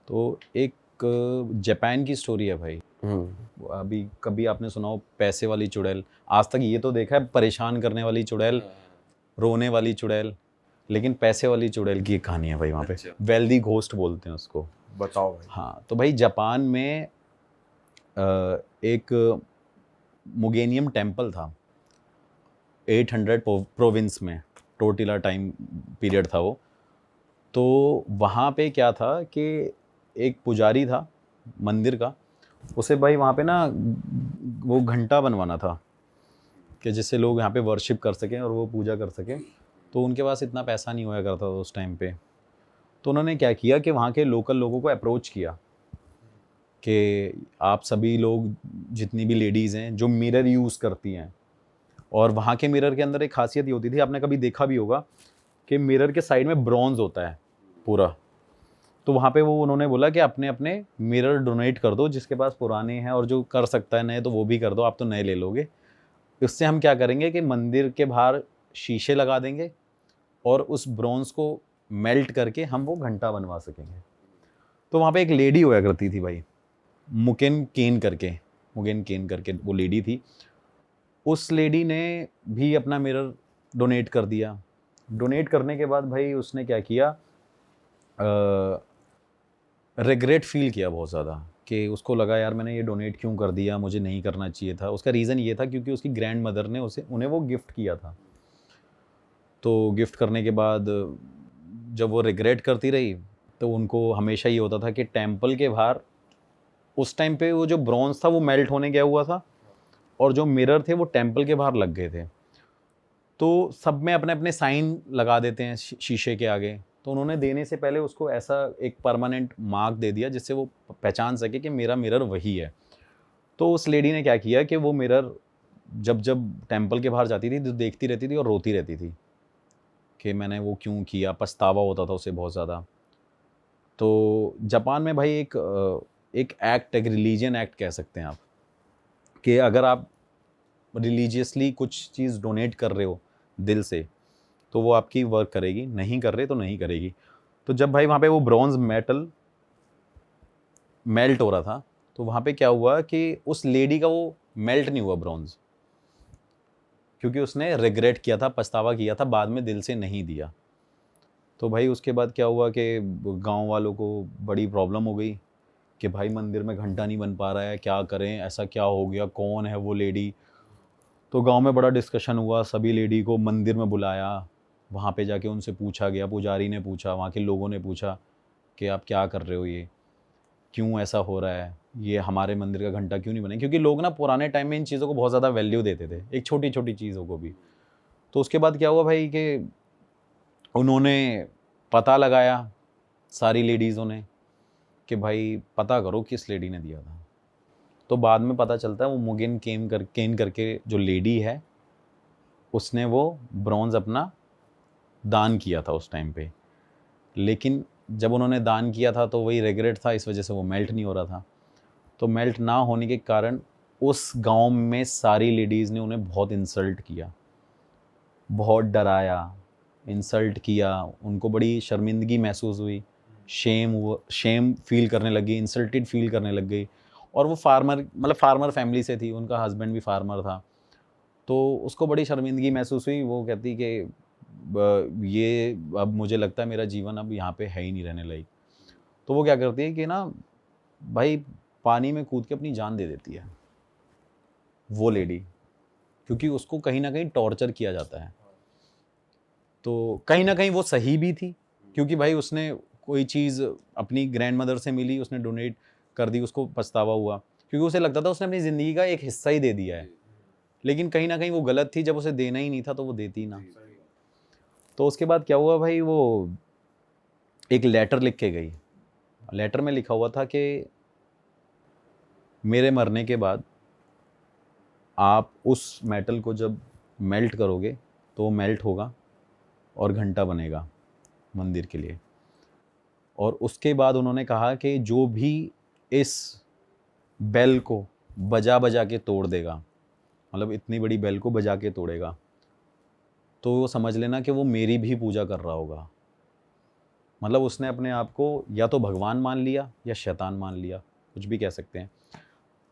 तो एक जापान की स्टोरी है भाई। अभी कभी आपने सुना हो पैसे वाली चुड़ैल? आज तक ये तो देखा है परेशान करने वाली चुड़ैल, रोने वाली चुड़ैल, लेकिन पैसे वाली चुड़ैल की एक कहानी है भाई वहाँ पे। वेल्दी घोस्ट बोलते हैं उसको। बताओ भाई। हाँ, तो भाई जापान में एक मुगेनियम टेम्पल था 800 प्रोविंस में, टोटिला टाइम पीरियड था वो। तो वहाँ पे क्या था कि एक पुजारी था मंदिर का, उसे भाई वहाँ पे ना वो घंटा बनवाना था कि जिससे लोग यहाँ पे वर्शिप कर सकें और वो पूजा कर सकें। तो उनके पास इतना पैसा नहीं होया करता था उस टाइम पे। तो उन्होंने क्या किया कि वहाँ के लोकल लोगों को अप्रोच किया कि आप सभी लोग, जितनी भी लेडीज़ हैं जो मिरर यूज़ करती हैं, और वहाँ के मिरर के अंदर एक खासियत ये होती थी, आपने कभी देखा भी होगा कि मिरर के साइड में ब्रॉन्ज होता है पूरा। तो वहाँ पे वो उन्होंने बोला कि अपने अपने मिरर डोनेट कर दो, जिसके पास पुराने हैं, और जो कर सकता है नए तो वो भी कर दो, आप तो नए ले लोगे। इससे हम क्या करेंगे कि मंदिर के बाहर शीशे लगा देंगे और उस ब्रॉन्ज को मेल्ट करके हम वो घंटा बनवा सकेंगे। तो वहाँ पे एक लेडी होया करती थी भाई, मुगेन केन करके वो लेडी थी। उस लेडी ने भी अपना मिरर डोनेट कर दिया। डोनेट करने के बाद भाई उसने क्या किया, रिग्रेट फील किया बहुत ज़्यादा, कि उसको लगा यार मैंने ये डोनेट क्यों कर दिया, मुझे नहीं करना चाहिए था। उसका रीज़न ये था क्योंकि उसकी ग्रैंड मदर ने उन्हें वो गिफ्ट किया था। तो गिफ्ट करने के बाद जब वो रिग्रेट करती रही, तो उनको हमेशा ये होता था कि टेम्पल के बाहर उस टाइम पे वो जो ब्रॉन्ज था वो मेल्ट होने गया हुआ था, और जो मिरर थे वो टेम्पल के बाहर लग गए थे। तो सब में अपने अपने साइन लगा देते हैं शीशे के आगे। तो उन्होंने देने से पहले उसको ऐसा एक परमानेंट मार्क दे दिया जिससे वो पहचान सके कि मेरा मिरर वही है। तो उस लेडी ने क्या किया कि वो मिरर जब जब टेम्पल के बाहर जाती थी तो देखती रहती थी और रोती रहती थी कि मैंने वो क्यों किया, पछतावा होता था उसे बहुत ज़्यादा। तो जापान में भाई एक एक्ट, एक रिलीजियन एक्ट कह सकते हैं आप, कि अगर आप रिलीजियसली कुछ चीज़ डोनेट कर रहे हो दिल से, तो वो आपकी वर्क करेगी, नहीं कर रहे तो नहीं करेगी। तो जब भाई वहाँ पे वो ब्रॉन्ज मेटल मेल्ट हो रहा था, तो वहाँ पे क्या हुआ कि उस लेडी का वो मेल्ट नहीं हुआ ब्रॉन्ज, क्योंकि उसने रिग्रेट किया था, पछतावा किया था, बाद में दिल से नहीं दिया। तो भाई उसके बाद क्या हुआ कि गांव वालों को बड़ी प्रॉब्लम हो गई कि भाई मंदिर में घंटा नहीं बन पा रहा है, क्या करें, ऐसा क्या हो गया, कौन है वो लेडी। तो गांव में बड़ा डिस्कशन हुआ, सभी लेडी को मंदिर में बुलाया, वहाँ पे जाके उनसे पूछा गया, पुजारी ने पूछा, वहाँ के लोगों ने पूछा कि आप क्या कर रहे हो, ये क्यों ऐसा हो रहा है, ये हमारे मंदिर का घंटा क्यों नहीं बने। क्योंकि लोग ना पुराने टाइम में इन चीज़ों को बहुत ज़्यादा वैल्यू देते थे, एक छोटी छोटी चीज़ों को भी। तो उसके बाद क्या हुआ भाई कि उन्होंने पता लगाया, सारी लेडीज़ों ने, कि भाई पता करो किस लेडी ने दिया था। तो बाद में पता चलता है वो मुगिन केन करके जो लेडी है, उसने वो ब्रॉन्ज अपना दान किया था उस टाइम पे। लेकिन जब उन्होंने दान किया था तो वही रिग्रेट था, इस वजह से वो मेल्ट नहीं हो रहा था। तो मेल्ट ना होने के कारण उस गांव में सारी लेडीज़ ने उन्हें बहुत इंसल्ट किया, बहुत डराया, इंसल्ट किया, उनको बड़ी शर्मिंदगी महसूस हुई, शेम फील करने लगी, इंसल्टेड फील करने लग गई। और वो फार्मर फैमिली से थी, उनका हस्बैंड भी फार्मर था। तो उसको बड़ी शर्मिंदगी महसूस हुई। वो कहती कि ये अब मुझे लगता है मेरा जीवन अब यहाँ पे है ही नहीं रहने लायक। तो वो क्या करती है कि ना भाई पानी में कूद के अपनी जान दे देती है वो लेडी, क्योंकि उसको कहीं ना कहीं टॉर्चर किया जाता है। तो कहीं ना कहीं वो सही भी थी, क्योंकि भाई उसने कोई चीज़ अपनी ग्रैंड मदर से मिली, उसने डोनेट कर दी, उसको पछतावा हुआ, क्योंकि उसे लगता था उसने अपनी ज़िंदगी का एक हिस्सा ही दे दिया है। लेकिन कहीं ना कहीं वो गलत थी, जब उसे देना ही नहीं था तो वो देती ना। तो उसके बाद क्या हुआ भाई, वो एक लेटर लिख के गई। लेटर में लिखा हुआ था कि मेरे मरने के बाद आप उस मेटल को जब मेल्ट करोगे तो वो मेल्ट होगा और घंटा बनेगा मंदिर के लिए। और उसके बाद उन्होंने कहा कि जो भी इस बेल को बजा बजा के तोड़ देगा, मतलब इतनी बड़ी बेल को बजा के तोड़ेगा, तो वो समझ लेना कि वो मेरी भी पूजा कर रहा होगा। मतलब उसने अपने आप को या तो भगवान मान लिया या शैतान मान लिया, कुछ भी कह सकते हैं।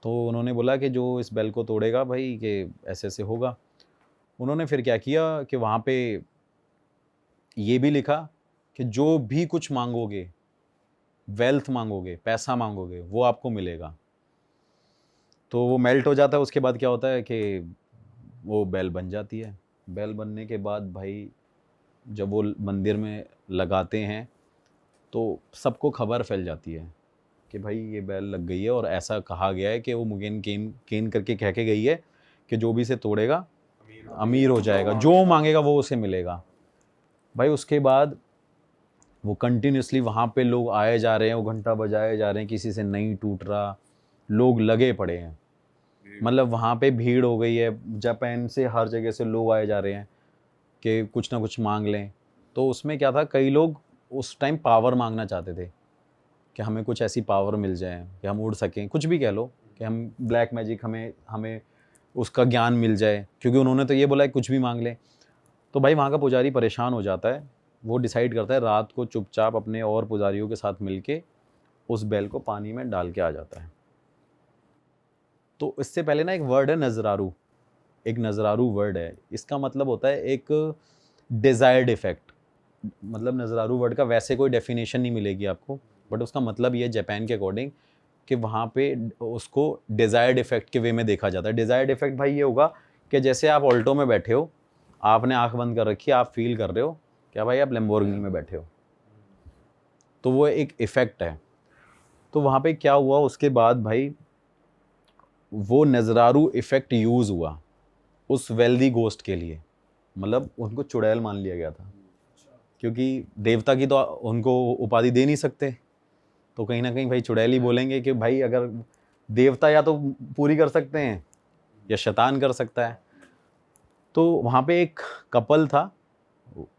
तो उन्होंने बोला कि जो इस बेल को तोड़ेगा भाई कि ऐसे ऐसे होगा। उन्होंने फिर क्या किया कि वहाँ पे ये भी लिखा कि जो भी कुछ मांगोगे, वेल्थ मांगोगे, पैसा मांगोगे, वो आपको मिलेगा। तो वो मेल्ट हो जाता है। उसके बाद क्या होता है कि वो बेल बन जाती है। बेल बनने के बाद भाई जब वो मंदिर में लगाते हैं तो सबको खबर फैल जाती है कि भाई ये बेल लग गई है, और ऐसा कहा गया है कि वो मुगेन केन केन करके कह के गई है कि जो भी इसे तोड़ेगा अमीर हो जाएगा, जो मांगेगा वो उसे मिलेगा। भाई उसके बाद वो कंटिन्यूसली वहाँ पे लोग आए जा रहे हैं, वो घंटा बजाए जा रहे हैं, किसी से नहीं टूट रहा, लोग लगे पड़े हैं। मतलब वहाँ पे भीड़ हो गई है, जापान से हर जगह से लोग आए जा रहे हैं कि कुछ ना कुछ मांग लें। तो उसमें क्या था, कई लोग उस टाइम पावर मांगना चाहते थे कि हमें कुछ ऐसी पावर मिल जाए कि हम उड़ सकें, कुछ भी कह लो, कि हम ब्लैक मैजिक, हमें हमें उसका ज्ञान मिल जाए, क्योंकि उन्होंने तो ये बोला है कुछ भी मांग लें। तो भाई वहाँ का पुजारी परेशान हो जाता है। वो डिसाइड करता है रात को चुपचाप अपने और पुजारियों के साथ मिलके उस बैल को पानी में डाल के आ जाता है। तो इससे पहले ना एक वर्ड है नजरारू, एक नजरारू वर्ड है, इसका मतलब होता है एक डिजायर्ड इफेक्ट। मतलब नजरारू वर्ड का वैसे कोई डेफिनेशन नहीं मिलेगी आपको, बट उसका मतलब ये जापान के अकॉर्डिंग कि वहाँ पे उसको डिजायर्ड इफेक्ट के वे में देखा जाता है। डिजायर्ड इफेक्ट भाई ये होगा कि जैसे आप ऑल्टो में बैठे हो, आपने आंख बंद कर रखी है, आप फील कर रहे हो क्या भाई आप लैम्बोर्गिनी में बैठे हो, तो वो एक इफेक्ट है। तो वहाँ पे क्या हुआ उसके बाद भाई, वो नजरारू इफेक्ट यूज हुआ उस वेल्दी गोस्ट के लिए। मतलब उनको चुड़ैल मान लिया गया था, क्योंकि देवता की तो उनको उपाधि दे नहीं सकते, तो कहीं ना कहीं भाई चुड़ैल ही बोलेंगे कि भाई अगर देवता या तो पूरी कर सकते हैं या शैतान कर सकता है। तो वहाँ पे एक कपल था,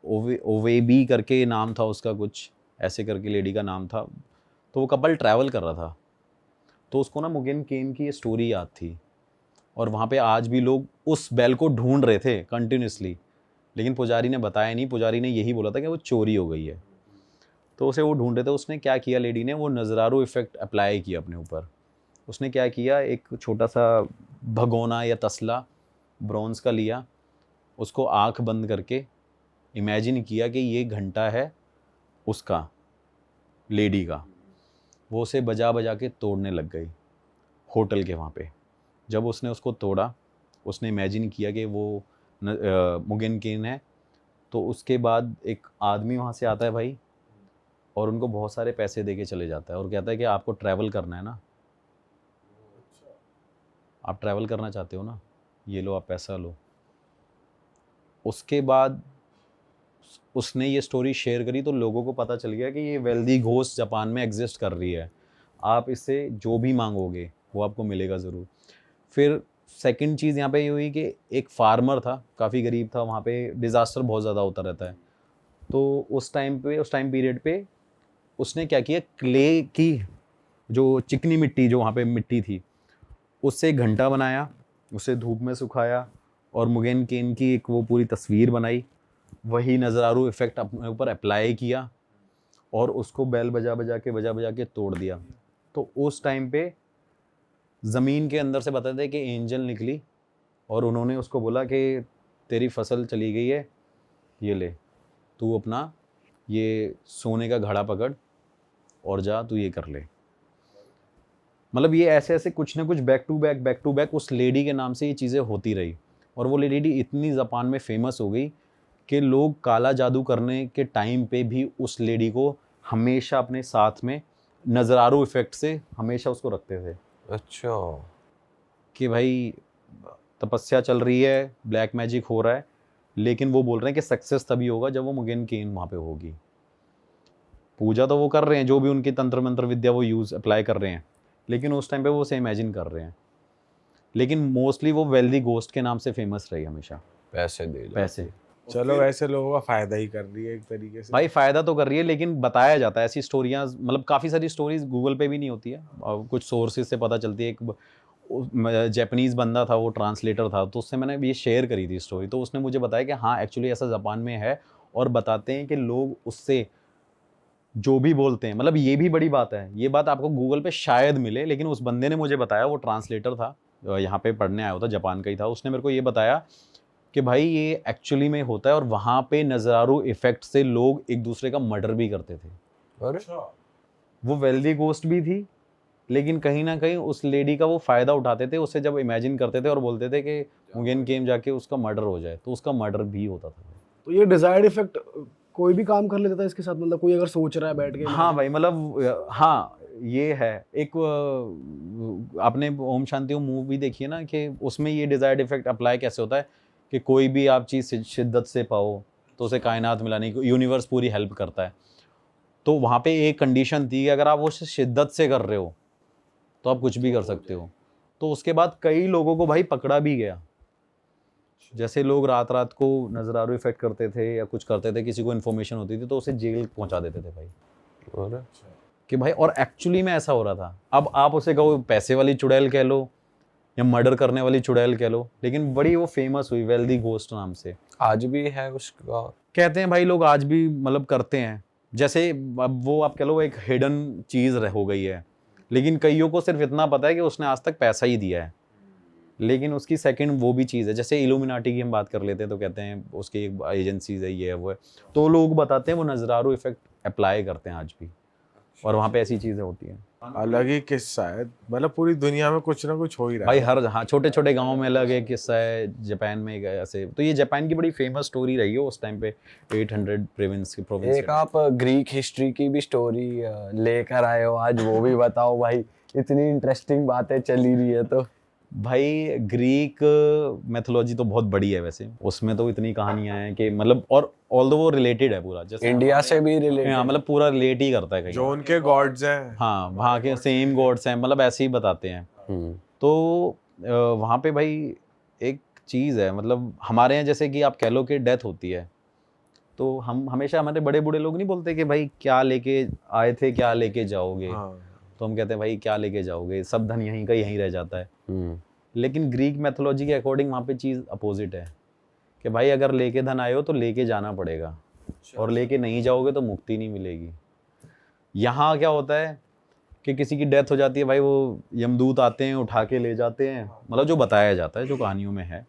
ओवेबी करके नाम था उसका, कुछ ऐसे करके लेडी का नाम था। तो वो कपल ट्रैवल कर रहा था, तो उसको ना मुगेन केन की ये स्टोरी याद थी, और वहाँ पे आज भी लोग उस बैल को ढूंढ रहे थे कंटिन्यूसली, लेकिन पुजारी ने बताया नहीं, पुजारी ने यही बोला था कि वो चोरी हो गई है। तो उसे वो ढूंढ रहे थे। उसने क्या किया, लेडी ने वो नज़रारू इफेक्ट अप्लाई किया अपने ऊपर। उसने क्या किया, एक छोटा सा भगोना या तसला ब्रॉन्ज का लिया, उसको आंख बंद करके इमेजिन किया कि ये घंटा है उसका, लेडी का। वो उसे बजा बजा के तोड़ने लग गई होटल के वहाँ पे। जब उसने उसको तोड़ा, उसने इमेजिन किया कि वो मुगेन केन है। तो उसके बाद एक आदमी वहाँ से आता है भाई, और उनको बहुत सारे पैसे दे के चले जाता है, और कहता है कि आपको ट्रैवल करना है ना, आप ट्रैवल करना चाहते हो ना, ये लो आप पैसा लो। उसके बाद उसने ये स्टोरी शेयर करी, तो लोगों को पता चल गया कि ये वेल्दी घोस्ट जापान में एग्जिस्ट कर रही है, आप इससे जो भी मांगोगे वो आपको मिलेगा ज़रूर। फिर सेकंड चीज़ यहाँ पे ये हुई कि एक फार्मर था, काफ़ी गरीब था, वहाँ पे डिज़ास्टर बहुत ज़्यादा होता रहता है। तो उस टाइम पीरियड पे उसने क्या किया, क्ले की जो चिकनी मिट्टी, जो वहाँ पे मिट्टी थी, उससे एक घंटा बनाया, उसे धूप में सुखाया, और मुगेन केन की एक वो पूरी तस्वीर बनाई, वही नज़रारू इफेक्ट अपने ऊपर अप्लाई किया, और उसको बैल बजा बजा के तोड़ दिया। तो उस टाइम पे ज़मीन के अंदर से बताते कि एंजल निकली, और उन्होंने उसको बोला कि तेरी फसल चली गई है, ये ले, तू अपना ये सोने का घड़ा पकड़ और जा, तू ये कर ले। मतलब ये ऐसे ऐसे कुछ ना कुछ बैक टू बैक उस लेडी के नाम से ये चीज़ें होती रही, और वो लेडी इतनी जापान में फेमस हो गई कि लोग काला जादू करने के टाइम पे भी उस लेडी को हमेशा अपने साथ में नज़रारू इफेक्ट से हमेशा उसको रखते थे। अच्छा, कि भाई तपस्या चल रही है, ब्लैक मैजिक हो रहा है, लेकिन वो बोल रहे हैं कि सक्सेस तभी होगा जब वो मुगेन केन वहाँ पे होगी। पूजा तो वो कर रहे हैं, जो भी उनकी तंत्र मंत्र विद्या वो यूज़ अप्लाई कर रहे हैं, लेकिन उस टाइम पे वो उसे इमेजिन कर रहे हैं। लेकिन मोस्टली वो वेल्दी घोस्ट के नाम से फेमस रही हमेशा। पैसे दे दो। पैसे चलो वैसे लोगों का फायदा ही कर रही है एक तरीके से। भाई फ़ायदा तो कर रही है, लेकिन बताया जाता है ऐसी स्टोरियाँ, मतलब काफ़ी सारी स्टोरीज गूगल पे भी नहीं होती है, और कुछ सोर्सेज से पता चलती है। एक जैपनीज़ बंदा था, वो ट्रांसलेटर था, तो उससे मैंने ये शेयर करी थी स्टोरी, तो उसने मुझे बताया कि हाँ एक्चुअली ऐसा जापान में है, और बताते हैं कि लोग उससे जो भी बोलते हैं, मतलब ये भी बड़ी बात है, ये बात आपको गूगल पे शायद मिले, लेकिन उस बंदे ने मुझे बताया, वो ट्रांसलेटर था, यहाँ पे पढ़ने आया हुआ था, जापान का ही था, उसने मेरे को ये बताया कि भाई ये एक्चुअली में होता है, और वहाँ पे नज़ारू इफेक्ट से लोग एक दूसरे का मर्डर भी करते थे। अरे वो वेल्दी गोस्ट भी थी, लेकिन कहीं ना कहीं उस लेडी का वो फ़ायदा उठाते थे, उससे जब इमेजिन करते थे और बोलते थे कि मुगेन गेम जाके उसका मर्डर हो जाए, तो उसका मर्डर भी होता था। तो ये डिजायर्ड इफेक्ट कोई भी काम कर लेता था इसके साथ, मतलब कोई अगर सोच रहा है बैठ के। हाँ भाई, मतलब हाँ ये है एक आपने ओम शांति ओम मूवी देखी है ना, कि उसमें ये डिजायर्ड इफेक्ट अप्लाई कैसे होता है कि कोई भी आप चीज़ शिद्दत से पाओ तो उसे कायनात मिलाने की यूनिवर्स पूरी हेल्प करता है। तो वहाँ पे एक कंडीशन थी कि अगर आप वो शिद्दत से कर रहे हो तो आप कुछ भी कर सकते हो। तो उसके बाद कई लोगों को भाई पकड़ा भी गया, जैसे लोग रात रात को नजरारू इफेक्ट करते थे या कुछ करते थे, किसी को इन्फॉर्मेशन होती थी तो उसे जेल पहुंचा देते थे भाई। कि भाई, और एक्चुअली में ऐसा हो रहा था। अब आप उसे कहो पैसे वाली चुड़ैल कह लो या मर्डर करने वाली चुड़ैल कह लो, लेकिन बड़ी वो फेमस हुई वेल्दी घोस्ट नाम से। आज भी है उसका, कहते हैं भाई लोग आज भी मतलब करते हैं, जैसे अब वो आप कह लो एक हिडन चीज़ हो गई है, लेकिन कईयों को सिर्फ इतना पता है कि उसने आज तक पैसा ही दिया है, लेकिन उसकी सेकंड वो भी चीज़ है। जैसे इल्यूमिनाटी की हम बात कर लेते हैं तो कहते हैं उसकी एक एजेंसीज है, ये है वो है, तो लोग बताते हैं वो नजरारू इफेक्ट अप्लाई करते हैं आज भी, और वहाँ पे ऐसी चीज़ें होती हैं। अलग ही किस्सा है, मतलब पूरी दुनिया में कुछ ना कुछ हो ही रहा भाई है हर, हाँ, छोटे छोटे गांव में अलग एक किस्सा है, जापान में एक ऐसे, तो ये जापान की बड़ी फेमस स्टोरी रही है उस टाइम पे, 800 प्रोविंस एक आप ग्रीक हिस्ट्री की भी स्टोरी लेकर आए हो आज, वो भी बताओ भाई, इतनी इंटरेस्टिंग बातें चली रही है तो। भाई ग्रीक मैथोलॉजी तो बहुत बड़ी है वैसे, उसमें तो इतनी कहानियां हैं कि मतलब, और ऑल्दो वो रिलेटेड है पूरा, जैसे इंडिया से भी हाँ, रिलेटेड, मतलब पूरा रिलेट ही करता है कहीं, जो उनके गॉड्स हैं। हाँ वहाँ के सेम गॉड्स हैं, मतलब ऐसे ही बताते हैं। तो वहाँ पे भाई एक चीज़ है, मतलब हमारे यहाँ जैसे कि आप कह लो कि डेथ होती है, तो हम हमेशा, हमारे बड़े बूढ़े लोग नहीं बोलते कि भाई क्या लेके आए थे क्या लेके जाओगे, हाँ। तो हम कहते हैं भाई क्या लेके जाओगे, सब धन यहीं का यहीं रह जाता है। लेकिन ग्रीक मैथोलॉजी के अकॉर्डिंग वहाँ पे चीज़ अपोजिट है कि भाई अगर लेके धन आए हो तो लेके जाना पड़ेगा, और लेके नहीं जाओगे तो मुक्ति नहीं मिलेगी। यहाँ क्या होता है कि किसी की डेथ हो जाती है भाई, वो यमदूत आते हैं उठा के ले जाते हैं, मतलब जो बताया जाता है, जो कहानियों में है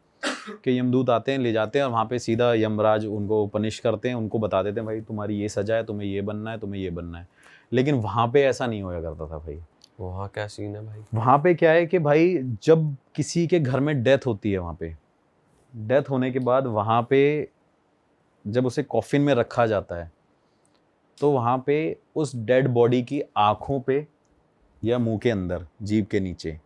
कि यमदूत आते हैं ले जाते हैं, और वहाँ पे सीधा यमराज उनको पनिश करते हैं, उनको बता देते हैं भाई तुम्हारी ये सजा है, तुम्हें ये बनना है, तुम्हें ये बनना है। लेकिन वहाँ पे ऐसा नहीं होया करता था भाई। वहाँ क्या सीन है भाई? वहाँ पे क्या है कि भाई जब किसी के घर में डेथ होती है, वहाँ पे डेथ होने के बाद वहाँ पे जब उसे कॉफिन में रखा जाता है, तो वहाँ पे उस डेड बॉडी की आँखों पे या मुंह के अंदर, जीभ के नीचे,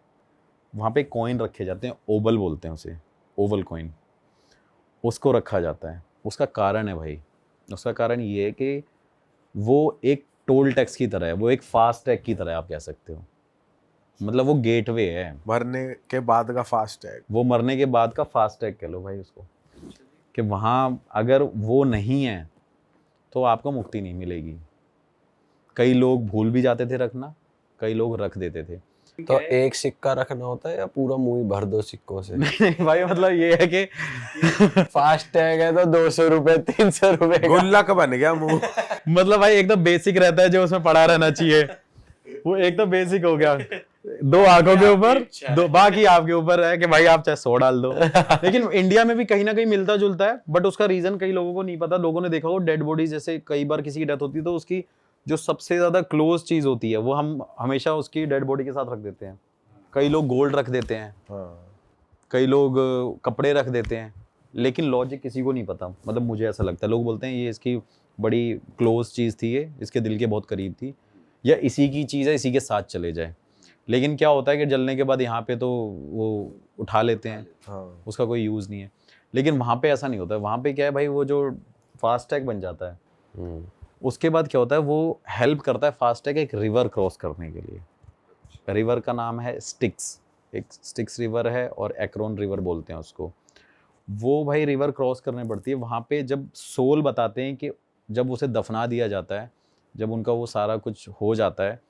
वहाँ पे कॉइन रखे जाते हैं, ओबल बोलते हैं उसे, ओवल कॉइन, उसको रखा जाता है। उसका कारण है भाई, उसका कारण ये है कि वो एक टोल टैक्स की तरह है, वो एक फास्ट टैग की तरह आप कह सकते हो, मतलब वो गेटवे है, मरने के बाद का फास्ट टैग, वो मरने के बाद का फास्ट टैग कह लो भाई उसको, कि वहाँ अगर वो नहीं है तो आपको मुक्ति नहीं मिलेगी। कई लोग भूल भी जाते थे रखना, कई लोग रख देते थे। तो एक सिक्का रखना होता है या पूरा मुंह ही भर दो सिक्कों से? नहीं भाई, मतलब ये है कि फास्ट टैग है तो 200 रुपए 300 रुपए का। गुल्लक बन गया मुंह। मतलब भाई एकदम बेसिक रहता है जो उसमें पड़ा रहना चाहिए, वो एकदम बेसिक हो गया। 2 आंखों के ऊपर, 2 बाकी आपके ऊपर है कि भाई आप चाहे 100 डाल दो। लेकिन इंडिया में भी कहीं ना कहीं मिलता जुलता है, बट उसका रीजन कई लोगों को नहीं पता। लोगों ने देखा हो डेड बॉडी, जैसे कई बार किसी की डेथ होती है तो उसकी जो सबसे ज्यादा क्लोज चीज होती है वो हम हमेशा उसकी डेड बॉडी के साथ रख देते हैं। कई लोग गोल्ड रख देते हैं, कई लोग कपड़े रख देते हैं, लेकिन लॉजिक किसी को नहीं पता। मतलब मुझे ऐसा लगता है, लोग बोलते हैं ये इसकी बड़ी क्लोज चीज़ थी, ये इसके दिल के बहुत करीब थी, या इसी की चीज़ है, इसी के साथ चले जाए। लेकिन क्या होता है कि जलने के बाद यहाँ पे तो वो उठा लेते हैं, उसका कोई यूज़ नहीं है। लेकिन वहाँ पे ऐसा नहीं होता है। वहाँ पे क्या है भाई, वो जो फास्ट टैग बन जाता है, उसके बाद क्या होता है, वो हेल्प करता है फास्ट टैग एक रिवर क्रॉस करने के लिए। रिवर का नाम है स्टिक्स, एक स्टिक्स रिवर है और एक्रोन रिवर बोलते हैं उसको। वो भाई रिवर क्रॉस करनी पड़ती है। वहाँ पे जब सोल बताते हैं कि जब उसे दफना दिया जाता है, जब उनका वो सारा कुछ हो जाता है,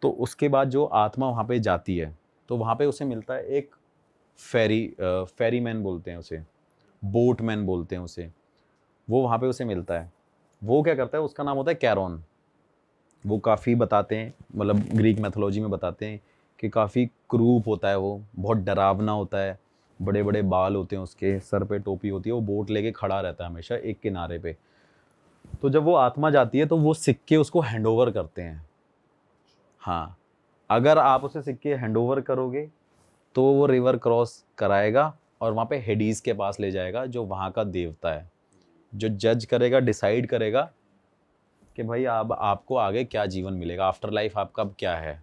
तो उसके बाद जो आत्मा वहाँ पे जाती है, तो वहाँ पे उसे मिलता है एक फेरी मैन बोलते हैं उसे, बोट मैन बोलते हैं उसे, वो वहाँ पे उसे मिलता है। वो क्या करता है, उसका नाम होता है कैरोन। वो काफ़ी बताते हैं, मतलब ग्रीक मैथोलॉजी में बताते हैं कि काफ़ी क्रूप होता है, वो बहुत डरावना होता है, बड़े बड़े बाल होते हैं उसके, सर पे टोपी होती है, वो बोट लेके खड़ा रहता है हमेशा एक किनारे पे। तो जब वो आत्मा जाती है तो वो सिक्के उसको हैंडओवर करते हैं। हाँ, अगर आप उसे सिक्के हैंडओवर करोगे तो वो रिवर क्रॉस कराएगा और वहाँ पे हेडीज के पास ले जाएगा, जो वहाँ का देवता है, जो जज करेगा, डिसाइड करेगा कि भाई अब आपको आगे क्या जीवन मिलेगा, आफ्टर लाइफ आपका अब क्या है।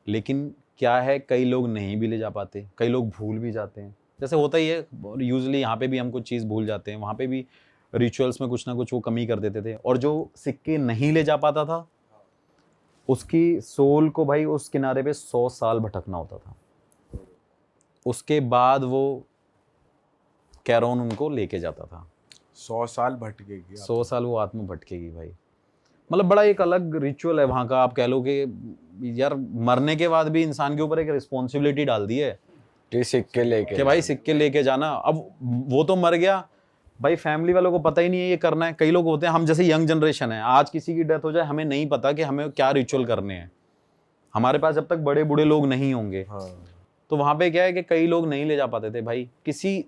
लेकिन क्या है, कई लोग नहीं भी ले जा पाते, कई लोग भूल भी जाते हैं, जैसे होता ही है यूजुअली। यहाँ पे भी हम कुछ चीज़ भूल जाते हैं, वहाँ पे भी रिचुअल्स में कुछ ना कुछ वो कमी कर देते थे। और जो सिक्के नहीं ले जा पाता था उसकी सोल को भाई उस किनारे पे 100 साल भटकना होता था। उसके बाद वो कैरोन उनको लेके जाता था। 100 साल भटकेगी। 100 साल वो आत्मा भटकेगी भाई। मतलब बड़ा एक अलग रिचुअल है वहाँ का। आप कह लो कि यार मरने के बाद भी इंसान के ऊपर एक रिस्पॉन्सिबिलिटी डाल दी है कि सिक्के लेके कि भाई सिक्के लेके जाना। अब वो तो मर गया भाई, फैमिली वालों को पता ही नहीं है ये करना है। कई लोग होते हैं, हम जैसे यंग जनरेशन है, आज किसी की डेथ हो जाए हमें नहीं पता कि हमें क्या रिचुअल करने हैं, हमारे पास जब तक बड़े बूढ़े लोग नहीं होंगे। हाँ। तो वहाँ पे क्या है कि कई लोग नहीं ले जा पाते थे भाई। किसी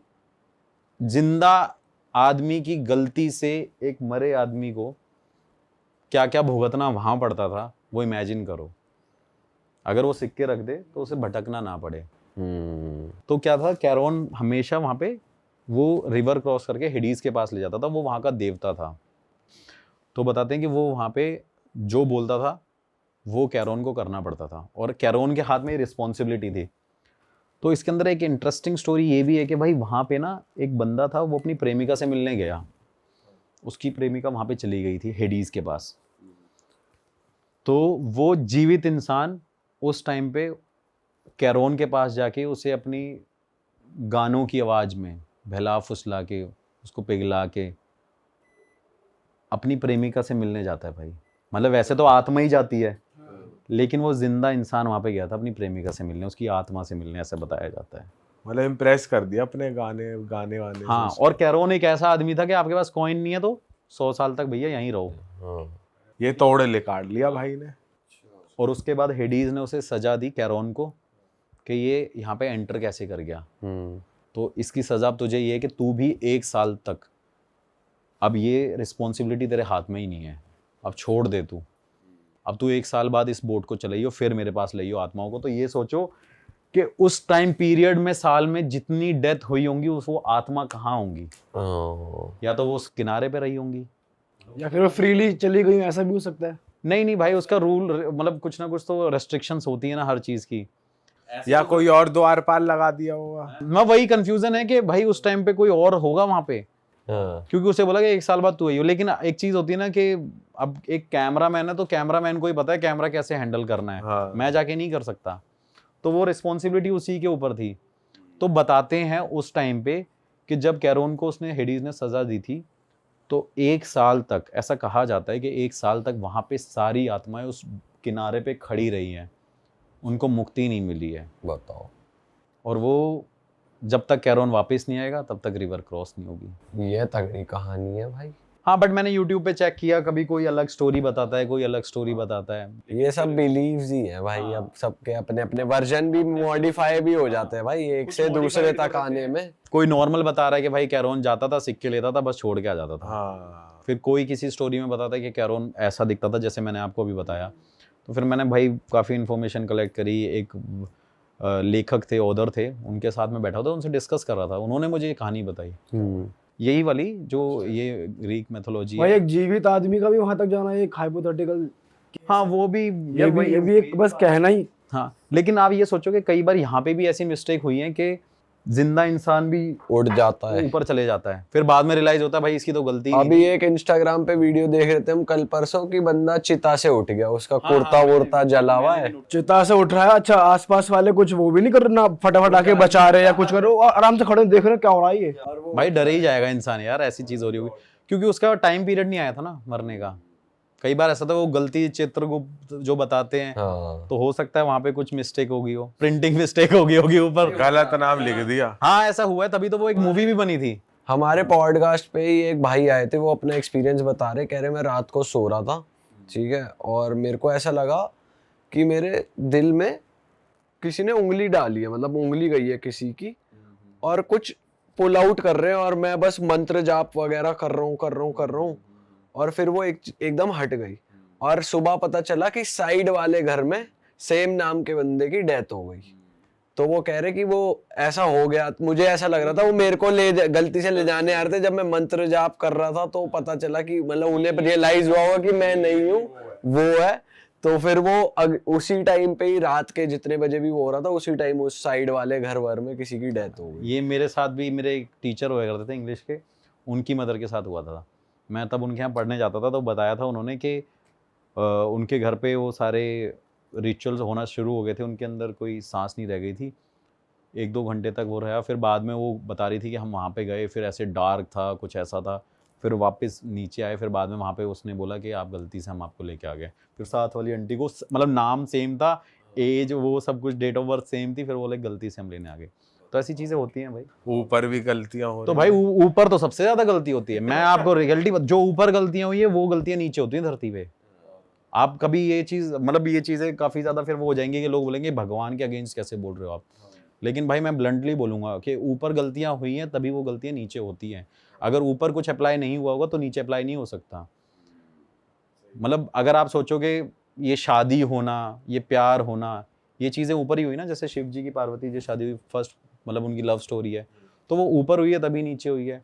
जिंदा आदमी की गलती से एक मरे आदमी को क्या क्या भुगतना वहाँ पड़ता था, वो इमेजिन करो। अगर वो सिक्के रख दे तो उसे भटकना ना पड़े। तो क्या था, कैरोन हमेशा वहाँ पे वो रिवर क्रॉस करके हेडीज के पास ले जाता था, वो वहाँ का देवता था। तो बताते हैं कि वो वहाँ पे जो बोलता था वो कैरोन को करना पड़ता था, और कैरोन के हाथ में रिस्पॉन्सिबिलिटी थी। तो इसके अंदर एक इंटरेस्टिंग स्टोरी ये भी है कि भाई वहाँ पे ना एक बंदा था, वो अपनी प्रेमिका से मिलने गया, उसकी प्रेमिका वहाँ पे चली गई थी हेडीज के पास। तो वो जीवित इंसान उस टाइम पे कैरोन के पास जाके उसे अपनी गानों की आवाज़ में बहला फुसला के, उसको पिघला के अपनी प्रेमिका से मिलने जाता है भाई। मतलब वैसे तो आत्मा ही जाती है, लेकिन वो जिंदा इंसान वहाँ पे गया था अपनी प्रेमिका से मिलने, उसकी आत्मा से मिलने, ऐसा बताया जाता है। मतलब इम्प्रेस कर दिया अपने गाने वाने हाँ, से। और कैरोन एक ऐसा आदमी था कि आपके पास कॉइन नहीं है तो 100 साल तक भैया यहीं रहो। ये तोड़ ले काट लिया भाई ने। और उसके बाद हेडीज ने उसे सजा दी कैरोन को कि ये यहाँ पे एंटर कैसे कर गया। तो इसकी सजा अब तुझे ये है कि तू भी 1 साल तक, अब ये रिस्पॉन्सिबिलिटी तेरे हाथ में ही नहीं है, अब छोड़ दे तू। अब तू 1 साल बाद इस बोट को चलाइयो, फिर मेरे पास लाइयो आत्माओं को। तो ये सोचो कि उस टाइम पीरियड में साल में जितनी डेथ हुई होंगी वो आत्मा कहाँ होंगी। या तो वो उस किनारे पे रही होंगी, या फिर वो फ्रीली चली गई, ऐसा भी हो सकता है। नहीं भाई, उसका रूल मतलब कुछ ना कुछ तो रेस्ट्रिक्शंस होती है ना हर चीज़ की। या कोई और द्वारपाल लगा दिया होगा। मैं वही कंफ्यूजन है कि भाई उस टाइम पे कोई और होगा वहाँ पे, क्योंकि उसे बोला कि 1 साल बाद तू आई हो। लेकिन एक चीज होती है ना कि अब एक कैमरामैन है तो कैमरामैन को ही पता है कैमरा कैसे हैंडल करना है। हाँ। मैं जाके नहीं कर सकता, तो वो रिस्पॉन्सिबिलिटी उसी के ऊपर थी। तो बताते हैं उस टाइम पे कि जब कैरोन को उसने हेडीज ने सजा दी थी तो 1 साल तक, ऐसा कहा जाता है कि 1 साल तक वहाँ पे सारी आत्माएं उस किनारे पे खड़ी रही हैं, उनको मुक्ति नहीं मिली है। बताओ। और वो जब तक कैरोन वापस नहीं आएगा तब तक रिवर क्रॉस नहीं होगी। ये तगड़ी कहानी है भाई। हाँ, बट मैंने YouTube पे चेक किया, कभी कोई अलग स्टोरी बताता है, कोई अलग स्टोरी बताता है। ये सब बिलीव्स ही है भाई। अब सबके अपने अपने वर्जन भी मॉडिफाई भी हो जाते हैं भाई, एक से दूसरे तक आने में। कोई नॉर्मल बता रहा है कि भाई कैरोन जाता था, सिक्के लेता था, बस छोड़ के आ जाता था। हाँ। फिर कोई किसी स्टोरी में बताता है कि कैरोन ऐसा दिखता था जैसे मैंने आपको अभी बताया। तो फिर मैंने भाई काफ़ी इन्फॉर्मेशन कलेक्ट करी। एक लेखक थे, ऑथर थे, उनके साथ में बैठा था, उनसे डिस्कस कर रहा था। उन्होंने मुझे ये कहानी बताई, यही वाली जो ये ग्रीक मैथोलॉजी भाई है। एक जीवित आदमी का भी वहां तक जाना एक हाइपोथेटिकल, हाँ, वो भी ये भी एक बस कहना ही। हाँ, लेकिन आप ये सोचो कि कई बार यहाँ पे भी ऐसी मिस्टेक हुई है कि जिंदा इंसान भी उड़ जाता है, ऊपर चले जाता है, फिर बाद में रियलाइज होता है भाई इसकी तो गलती ही अभी एक इंस्टाग्राम पे वीडियो देख रहे थे हम कल परसों की, बंदा चिता से उठ गया, उसका कुर्ता वुर्ता जला हुआ है। चिता से उठ रहा है। अच्छा, आसपास वाले कुछ वो भी नहीं कर रहे ना, फटाफट आके बचा रहे या कुछ करो, आराम से खड़े देख रहे क्या हो रहा है। ये भाई डर ही जाएगा इंसान यार, ऐसी चीज हो रही होगी, क्योंकि उसका टाइम पीरियड नहीं आया था ना मरने का। कई बार ऐसा था वो गलती चित्रगुप्त जो बताते हैं, तो हो सकता है वहां पे कुछ मिस्टेक होगी, हो प्रिंटिंग मिस्टेक होगी ऊपर, गलत नाम लिख दिया। हाँ, ऐसा हुआ है, तभी तो वो एक मूवी भी बनी थी। हमारे पॉडकास्ट पे ही एक भाई आए थे, वो अपना एक्सपीरियंस बता रहे, कह रहे मैं रात को सो रहा था ठीक है, और मेरे को ऐसा लगा कि मेरे दिल में किसी ने उंगली डाली है, मतलब उंगली गई है किसी की, और कुछ पुल आउट कर रहे हैं, और मैं बस मंत्र जाप वगैरह कर रहा हूँ, और फिर वो एकदम हट गई। और सुबह पता चला कि साइड वाले घर में सेम नाम के बंदे की डेथ हो गई। तो वो कह रहे कि वो ऐसा हो गया, मुझे ऐसा लग रहा था वो मेरे को गलती से ले जाने आ रहे थे। जब मैं मंत्र जाप कर रहा था तो पता चला कि मतलब उन्हें रियलाइज हुआ होगा कि मैं नहीं हूँ, वो है। तो फिर वो उसी टाइम पे ही, रात के जितने बजे भी वो हो रहा था, उसी टाइम उस साइड वाले घर वर में किसी की डेथ हो गई। ये मेरे साथ भी, मेरे एक टीचर हुआ करते थे इंग्लिश के, उनकी मदर के साथ हुआ था। मैं तब उनके यहाँ पढ़ने जाता था, तो बताया था उन्होंने कि उनके घर पे वो सारे रिचुअल्स होना शुरू हो गए थे, उनके अंदर कोई सांस नहीं रह गई थी। 1-2 घंटे तक वो रहा, फिर बाद में वो बता रही थी कि हम वहाँ पे गए, फिर ऐसे डार्क था, कुछ ऐसा था, फिर वापस नीचे आए, फिर बाद में वहाँ पे उसने बोला कि आप गलती से हम आपको लेके आ गए। फिर साथ वाली आंटी को मतलब नाम सेम था, एज वो सब कुछ, डेट ऑफ बर्थ सेम थी, फिर बोले गलती से हम लेने आ गए। तो ऐसी चीज़ें होती हैं भाई। ऊपर भी गलतियां हो तो रही भाई हैं। ऊपर तो सबसे ज़्यादा गलती होती है। मैं आपको रियलिटी, जो ऊपर गलतियाँ हुई है वो गलतियाँ नीचे होती हैं धरती पे। आप कभी ये चीज़, मतलब ये चीज़ें काफ़ी ज़्यादा फिर वो हो जाएंगी कि लोग बोलेंगे भगवान के अगेंस्ट कैसे बोल रहे हो आप। लेकिन भाई मैं ब्लंटली बोलूँगा कि ऊपर गलतियाँ हुई हैं तभी वो गलतियाँ नीचे होती हैं। अगर ऊपर कुछ अप्लाई नहीं हुआ होगा तो नीचे अप्लाई नहीं हो सकता। मतलब अगर आप सोचोगे ये शादी होना, ये प्यार होना, ये चीज़ें ऊपर ही हुई ना, जैसे शिव जी की पार्वती जी शादी हुई, फर्स्ट मतलब उनकी लव स्टोरी है, तो वो ऊपर हुई है तभी नीचे हुई है।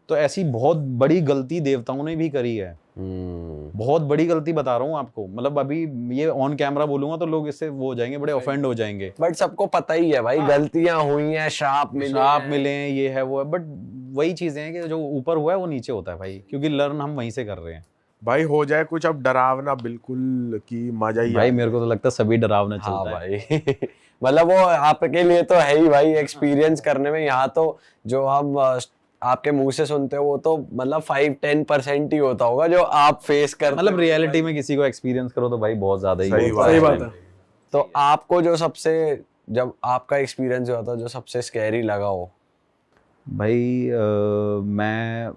तो ऐसी बहुत बड़ी गलती देवताओं ने भी करी है। बहुत बड़ी गलती बता रहा हूँ आपको। मतलब अभी ये ऑन कैमरा बोलूंगा तो लोग इससे वो हो जाएंगे, बड़े ऑफेंड हो जाएंगे। बट सबको पता ही है भाई, गलतियां हुई हैं, श्राप मिले हैं, ये है वो है, बट वही चीजें हैं कि जो ऊपर हुआ है वो नीचे होता है भाई, क्योंकि लर्न हम वहीं से कर रहे हैं। भाई हो जाए कुछ अब डरावना बिल्कुल की मजा ही भाई आ मेरे को तो लगता है सभी डरावना हाँ चलता है। भाई मतलब वो आपके लिए तो है ही भाई, एक्सपीरियंस करने में। यहाँ तो जो हम आपके मुंह से सुनते हो वो तो मतलब 5-10% ही होता होगा जो आप फेस करते मतलब रियलिटी में किसी को एक्सपीरियंस करो तो भाई बहुत ज्यादा ही सही होता सही है। बात है। तो आपको जो सबसे, जब आपका एक्सपीरियंस हुआ था जो सबसे स्कैरी लगा हो? भाई मैं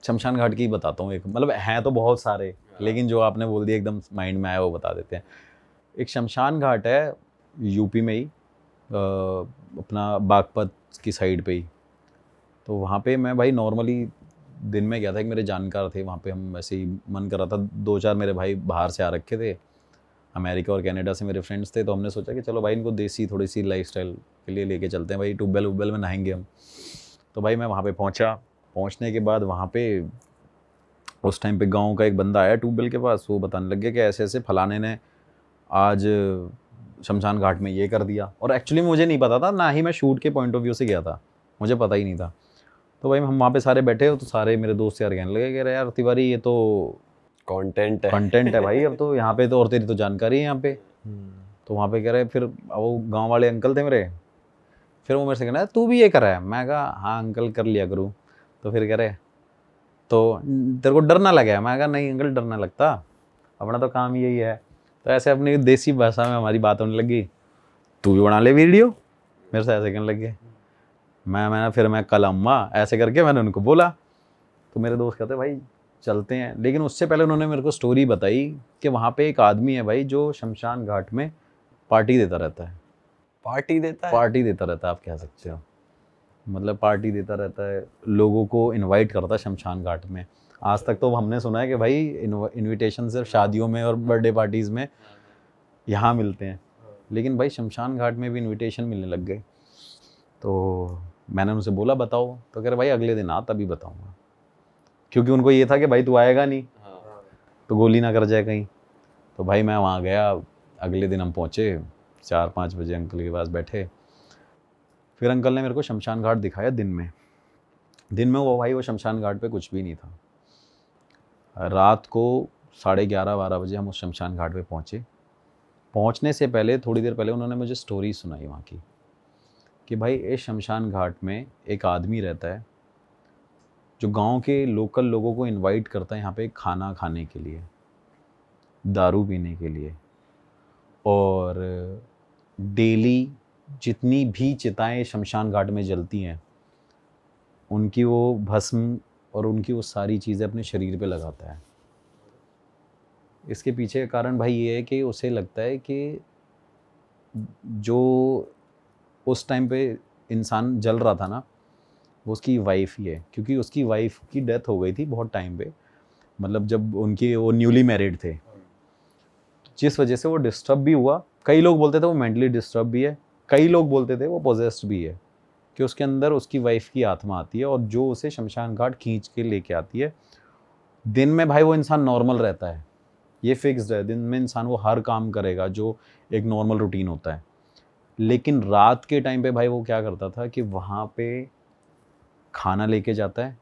शमशान घाट की बताता हूँ एक, मतलब हैं तो बहुत सारे, लेकिन जो आपने बोल दिया एकदम माइंड में आया वो बता देते हैं। एक शमशान घाट है यूपी में ही, अपना बागपत की साइड पे ही। तो वहाँ पे मैं भाई नॉर्मली दिन में गया था, एक मेरे जानकार थे वहाँ पे, हम ऐसे ही मन कर रहा था, 2-4 मेरे भाई बाहर से आ रखे थे, अमेरिका और कनाडा से मेरे फ्रेंड्स थे। तो हमने सोचा कि चलो भाई इनको देसी थोड़ी सी लाइफस्टाइल के लिए लेके चलते हैं भाई, ट्यूबवेल में नहाएंगे हम। तो भाई मैं वहाँ पे पहुँचा। पहुँचने के बाद वहाँ पे उस टाइम पे गांव का एक बंदा आया ट्यूबवेल के पास, वो बताने लग गया कि ऐसे ऐसे फलाने ने आज शमशान घाट में ये कर दिया। और एक्चुअली मुझे नहीं पता था, ना ही मैं शूट के पॉइंट ऑफ व्यू से गया था, मुझे पता ही नहीं था। तो भाई हम वहाँ पे सारे बैठे हो, तो सारे मेरे दोस्त यार कहने लगे कि यार तिवारी ये तो कंटेंट है भाई, अब तो यहाँ पे तो, और तेरी तो जानकारी है यहाँ पे। तो वहाँ पे कह रहे, फिर वो गांव वाले अंकल थे मेरे, फिर वो मेरे से कहना तू भी ये कर रहा है। मैं कहा हाँ अंकल कर लिया करूँ। तो फिर कह रहे तो तेरे को डर ना लगे? मैं कहा नहीं अंकल डर ना लगता, अपना तो काम यही है। तो ऐसे अपनी देसी भाषा में हमारी बात होने लगी, तू भी बना ले वीडियो, मेरे से ऐसे कहने लगे। फिर मैं कल अम्मा ऐसे करके मैंने उनको बोला। तो मेरे दोस्त कहते भाई चलते हैं, लेकिन उससे पहले उन्होंने मेरे को स्टोरी बताई कि वहाँ पे एक आदमी है भाई जो शमशान घाट में पार्टी देता रहता है। पार्टी देता है? पार्टी देता रहता है, आप कह सकते हो, मतलब पार्टी देता रहता है, लोगों को इनवाइट करता है शमशान घाट में। आज तक तो हमने सुना है कि भाई इनविटेशन सिर्फ शादियों में और बर्थडे पार्टीज़ में यहाँ मिलते हैं, लेकिन भाई शमशान घाट में भी इनविटेशन मिलने लग गए। तो मैंने उनसे बोला बताओ, तो कह रहे भाई अगले दिन आ तभी बताऊँगा, क्योंकि उनको ये था कि भाई तू आएगा नहीं तो गोली ना कर जाए कहीं। तो भाई मैं वहाँ गया, अगले दिन हम पहुँचे 4-5 बजे अंकल के पास बैठे। फिर अंकल ने मेरे को शमशान घाट दिखाया दिन में वो भाई वो शमशान घाट पे कुछ भी नहीं था। रात को 11:30-12 बजे हम उस शमशान घाट पे पहुँचे। पहुँचने से पहले थोड़ी देर पहले उन्होंने मुझे स्टोरी सुनाई वहाँ की कि भाई इस शमशान घाट में एक आदमी रहता है जो गांव के लोकल लोगों को इनवाइट करता है यहाँ पे खाना खाने के लिए, दारू पीने के लिए, और डेली जितनी भी चिताएं शमशान घाट में जलती हैं उनकी वो भस्म और उनकी वो सारी चीज़ें अपने शरीर पे लगाता है। इसके पीछे का कारण भाई ये है कि उसे लगता है कि जो उस टाइम पे इंसान जल रहा था ना, वो उसकी वाइफ ही है, क्योंकि उसकी वाइफ की डेथ हो गई थी बहुत टाइम पे, मतलब जब उनकी वो न्यूली मैरिड थे, जिस वजह से वो डिस्टर्ब भी हुआ। कई लोग बोलते थे वो मेंटली डिस्टर्ब भी है, कई लोग बोलते थे वो पोजेस्ड भी है, कि उसके अंदर उसकी वाइफ की आत्मा आती है और जो उसे शमशान घाट खींच के लेके आती है। दिन में भाई वो इंसान नॉर्मल रहता है, ये फिक्स्ड है, दिन में इंसान वो हर काम करेगा जो एक नॉर्मल रूटीन होता है। लेकिन रात के टाइम पे भाई वो क्या करता था कि वहाँ पे खाना लेके जाता है,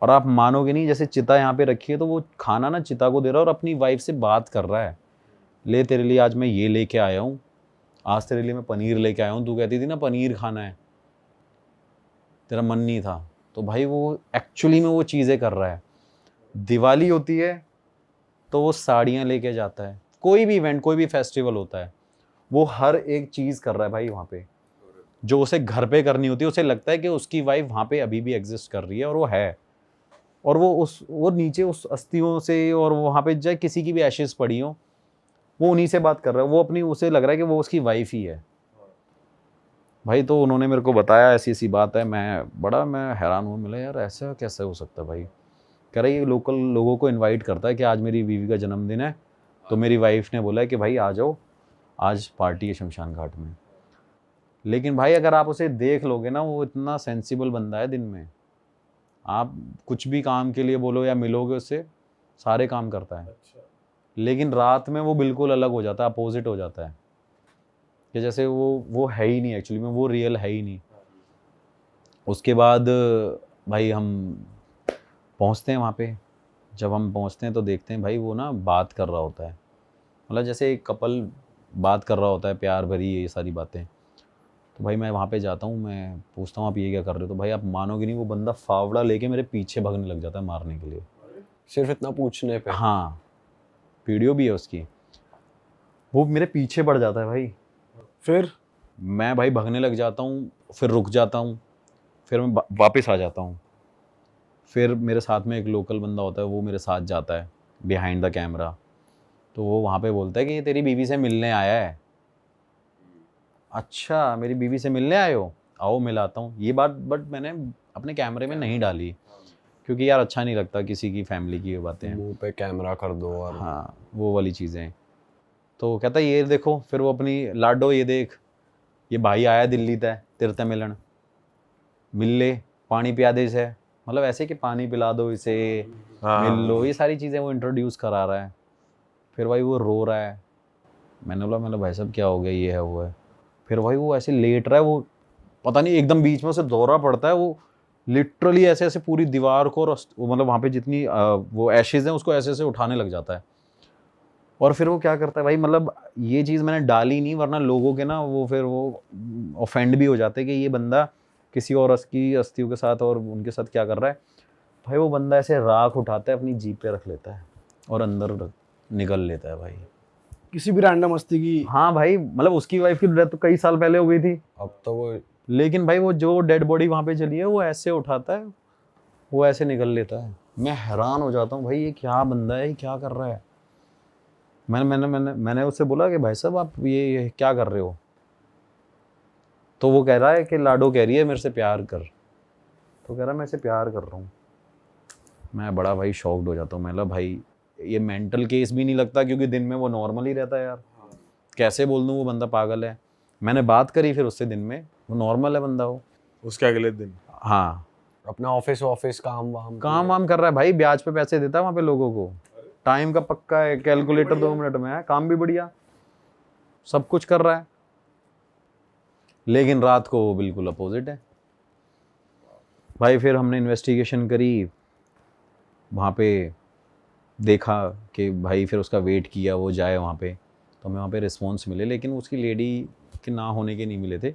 और आप मानोगे नहीं, जैसे चिता यहाँ पे रखी है तो वो खाना ना चिता को दे रहा है और अपनी वाइफ से बात कर रहा है, ले तेरे लिए आज मैं ये लेके आया हूँ, आज तेरे लिए मैं पनीर लेके आया हूँ, तू कहती थी ना पनीर खाना है, तेरा मन नहीं था। तो भाई वो एक्चुअली में वो चीज़ें कर रहा है। दिवाली होती है तो वो साड़ियाँ लेके जाता है, कोई भी इवेंट, कोई भी फेस्टिवल होता है, वो हर एक चीज़ कर रहा है भाई वहाँ पे, जो उसे घर पे करनी होती है। उसे लगता है कि उसकी वाइफ वहाँ पे अभी भी एग्जिस्ट कर रही है, और वो है, और वो नीचे उस अस्थियों से, और वहाँ पे चाहे किसी की भी एशेस पड़ी हो, वो उन्हीं से बात कर रहा है, वो अपनी, उसे लग रहा है कि वो उसकी वाइफ ही है भाई। तो उन्होंने मेरे को बताया ऐसी ऐसी बात है, मैं हैरान हूँ, मिला यार ऐसा कैसे हो सकता है भाई। कह रहा है ये लोकल लोगों को इनवाइट करता है कि आज मेरी बीवी का जन्मदिन है, तो मेरी वाइफ ने बोला है कि भाई आ जाओ, आज पार्टी है शमशान घाट में। लेकिन भाई अगर आप उसे देख लोगे ना, वो इतना सेंसिबल बंदा है, दिन में आप कुछ भी काम के लिए बोलो या मिलोगे उससे, सारे काम करता है। लेकिन रात में वो बिल्कुल अलग हो जाता है, अपोजिट हो जाता है, कि जैसे वो है ही नहीं, एक्चुअली में वो रियल है ही नहीं। उसके बाद भाई हम पहुंचते हैं वहाँ पे। जब हम पहुंचते हैं तो देखते हैं भाई वो ना बात कर रहा होता है, मतलब जैसे एक कपल बात कर रहा होता है, प्यार भरी ये सारी बातें। तो भाई मैं वहाँ पे जाता हूँ, मैं पूछता हूँ आप ये क्या कर रहे हो, तो भाई आप मानोगे नहीं, वो बंदा फावड़ा लेके मेरे पीछे भागने लग जाता है मारने के लिए। सिर्फ इतना पूछने पे? हाँ, वीडियो भी है उसकी। वो मेरे पीछे पड़ जाता है भाई, फिर मैं भाई भागने लग जाता हूँ, फिर रुक जाता हूँ, फिर मैं वापस आ जाता हूँ। फिर मेरे साथ में एक लोकल बंदा होता है, वो मेरे साथ जाता है बिहाइंड द कैमरा। तो वो वहाँ पे बोलता है कि ये तेरी बीवी से मिलने आया है। अच्छा, मेरी बीवी से मिलने आए हो, आओ मिलाता हूँ, ये बात बट मैंने अपने कैमरे में नहीं डाली, क्योंकि यार अच्छा नहीं लगता किसी की फैमिली की ये बातें। मुंह पे कैमरा कर दो और हाँ, वो वाली चीज़ें। तो कहता है ये देखो, फिर वो अपनी लाडो ये देख, ये भाई आया दिल्ली तय तेरे ते मिलन, मिल ले, पानी पिया दे इसे, मतलब ऐसे कि पानी पिला दो इसे, मिल लो, ये सारी चीज़ें वो इंट्रोड्यूस करा रहा है। फिर भाई वो रो रहा है, मैंने बोला भाई साहब क्या हो गया, ये है वो है। फिर भाई वो ऐसे लेट रहा है, वो पता नहीं एकदम बीच में उसे दौरा पड़ता है, वो लिटरली ऐसे ऐसे पूरी दीवार को मतलब वहाँ पे जितनी वो एशेज़ हैं उसको ऐसे ऐसे उठाने लग जाता है। और फिर वो क्या करता है भाई, मतलब ये चीज़ मैंने डाली नहीं, वरना लोगों के ना वो फिर वो ऑफेंड भी हो जाते हैं कि ये बंदा किसी और की अस्थियों के साथ और उनके साथ क्या कर रहा है। भाई वो बंदा ऐसे राख उठाता है, अपनी जीप पे रख लेता है और अंदर निकल लेता है भाई, किसी भी रैंडम मस्ती की। हाँ भाई, मतलब उसकी वाइफ की डेथ तो कई साल पहले हो गई थी, अब तो वो लेकिन भाई वो जो डेड बॉडी वहाँ पे चली है वो ऐसे उठाता है, वो ऐसे निकल लेता है। मैं हैरान हो जाता हूँ भाई, ये क्या बंदा है, ये क्या कर रहा है। मैंने उससे बोला कि भाई साहब आप ये क्या कर रहे हो, तो वो कह रहा है कि लाडो कह रही है मेरे से प्यार कर, तो कह रहा है मैं इसे प्यार कर रहा हूँ। मैं बड़ा भाई शॉक्ड हो जाता हूँ, मैं भाई ये मेंटल केस भी नहीं लगता, क्योंकि दिन में वो नॉर्मल ही रहता है यार, कैसे बोल दूँ वो बंदा पागल है। मैंने बात करी फिर उससे, दिन में वो नॉर्मल है बंदा वो। उसके अगले दिन हाँ, अपना ऑफिस काम वाम कर रहा है भाई, ब्याज पे पैसे देता है वहाँ पे लोगों को, टाइम का पक्का है, कैलकुलेटर 2 मिनट में है, काम भी बढ़िया, सब कुछ कर रहा है। लेकिन रात को वो बिल्कुल अपोजिट है भाई। फिर हमने इन्वेस्टिगेशन करी, वहाँ पे देखा कि भाई, फिर उसका वेट किया वो जाए वहाँ पे, तो हमें वहाँ पे रिस्पॉन्स मिले, लेकिन उसकी लेडी के ना होने के नहीं मिले थे,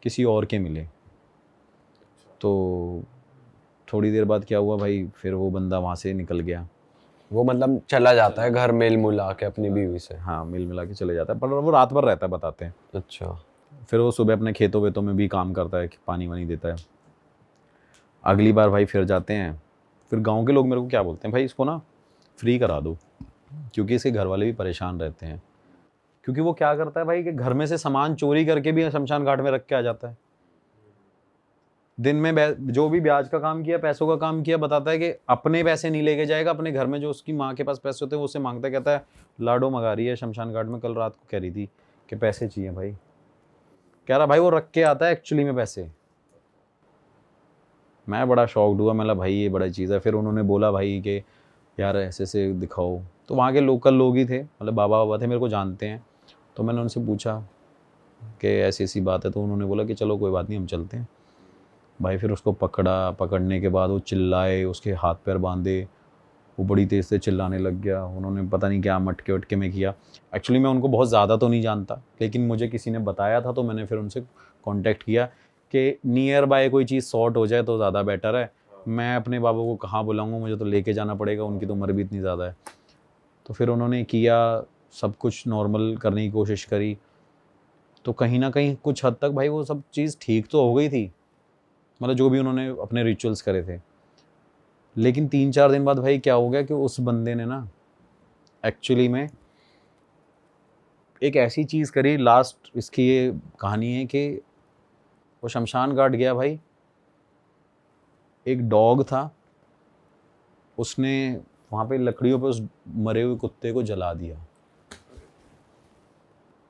किसी और के मिले। तो थोड़ी देर बाद क्या हुआ भाई, फिर वो बंदा वहाँ से निकल गया। वो मतलब चला जाता है घर मेल मिला के अपनी बीवी से? हाँ, मिल मिला के चले जाता है, पर वो रात भर रहता है बताते हैं। अच्छा। फिर वो सुबह अपने खेतों वेतों में भी काम करता है, पानी वानी देता है। अगली बार भाई फिर जाते हैं, फिर गांव के लोग मेरे को क्या बोलते हैं, भाई इसको ना फ्री करा दो, क्योंकि इसके घर वाले भी परेशान रहते हैं। क्योंकि वो क्या करता है भाई कि घर में से सामान चोरी करके भी शमशान घाट में रख के आ जाता है। दिन में जो भी ब्याज का काम किया, पैसों का काम किया, बताता है कि अपने पैसे नहीं लेके जाएगा, अपने घर में जो उसकी माँ के पास पैसे होते हैं वो उससे मांगता है। कहता है लाडो मंगा रही है शमशान घाट में, कल रात को कह रही थी कि पैसे चाहिए भाई। कह रहा भाई वो रख के आता है एक्चुअली में पैसे। मैं बड़ा शॉक्ड हुआ, मतलब भाई ये बड़ा चीज़ है। फिर उन्होंने बोला भाई कि यार ऐसे से दिखाओ, तो वहाँ के लोकल लोग ही थे, मतलब बाबा थे, मेरे को जानते हैं। तो मैंने उनसे पूछा कि ऐसी ऐसी बात है, तो उन्होंने बोला कि चलो कोई बात नहीं, हम चलते हैं। भाई फिर उसको पकड़ने के बाद वो चिल्लाए, उसके हाथ पैर बांधे, वो बड़ी तेज़ से चिल्लाने लग गया। उन्होंने पता नहीं क्या मटके वटके में किया। एक्चुअली मैं उनको बहुत ज़्यादा तो नहीं जानता, लेकिन मुझे किसी ने बताया था, तो मैंने फिर उनसे कांटेक्ट किया कि नियर बाय कोई चीज़ सॉर्ट हो जाए तो ज़्यादा बेटर है। मैं अपने बाबू को कहाँ बुलाऊँगा, मुझे तो लेके जाना पड़ेगा, उनकी तो उम्र भी इतनी ज़्यादा है। तो फिर उन्होंने किया, सब कुछ नॉर्मल करने की कोशिश करी, तो कहीं ना कहीं कुछ हद तक भाई वो सब चीज़ ठीक तो हो गई थी, मतलब जो भी उन्होंने अपने रिचुअल्स करे थे। लेकिन 3-4 दिन बाद भाई क्या हो गया कि उस बंदे ने ना एक्चुअली में एक ऐसी चीज़ करी। लास्ट इसकी ये कहानी है कि वो शमशान घाट गया भाई, एक डॉग था, उसने वहाँ पे लकड़ियों पे उस मरे हुए कुत्ते को जला दिया।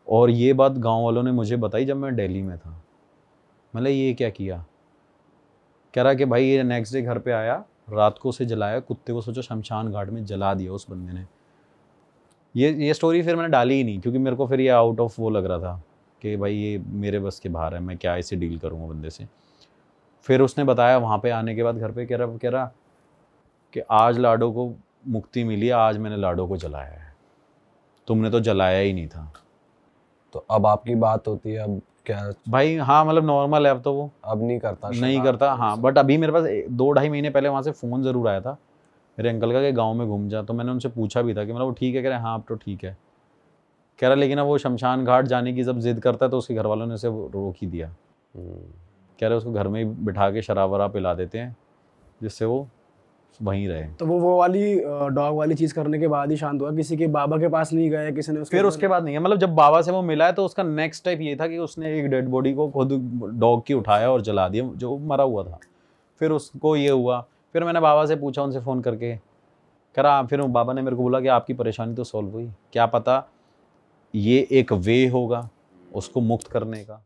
और ये बात गांव वालों ने मुझे बताई जब मैं दिल्ली में था। मतलब ये क्या किया, कह रहा कि भाई ये नेक्स्ट डे घर पे आया, रात को उसे जलाया, कुत्ते को सोचो शमशान घाट में जला दिया उस बंदे ने। ये स्टोरी फिर मैंने डाली ही नहीं, क्योंकि मेरे को फिर ये आउट ऑफ वो लग रहा था कि भाई ये मेरे बस के बाहर है, मैं क्या इसे डील करूँगा बंदे से। फिर उसने बताया वहाँ पे आने के बाद घर पे, कह रहा कि आज लाडो को मुक्ति मिली, आज मैंने लाडो को जलाया है, तुमने तो जलाया ही नहीं था। तो अब आपकी बात होती है, अब क्या भाई हाँ, मतलब नॉर्मल है अब तो, वो अब नहीं करता नहीं करता। हाँ, बट अभी मेरे पास 2-2.5 महीने पहले वहाँ से फ़ोन ज़रूर आया था मेरे अंकल का कि गांव में घूम जा। तो मैंने उनसे पूछा भी था कि मतलब वो ठीक है, कह रहे हाँ अब तो ठीक है। कह रहा लेकिन अब वो शमशान घाट जाने की जब जिद करता है तो उसके घर वालों ने उसे रोक ही दिया। कह रहे उसको घर में ही बिठा के शराब वराब पिला देते हैं जिससे वो वहीं रहे। तो वो वाली डॉग वाली चीज करने के बाद ही शांत हुआ, किसी के बाबा के पास नहीं गए, किसी ने फिर उसके बाद नहीं है। मतलब जब बाबा से वो मिला है तो उसका नेक्स्ट स्टेप ये था कि उसने एक डेड बॉडी को खुद डॉग की उठाया और जला दिया जो मरा हुआ था। फिर उसको ये हुआ, फिर मैंने बाबा से पूछा उनसे फ़ोन करके, कह रहा फिर बाबा ने मेरे को बोला कि आपकी परेशानी तो सॉल्व हुई, क्या पता ये एक वे होगा उसको मुक्त करने का।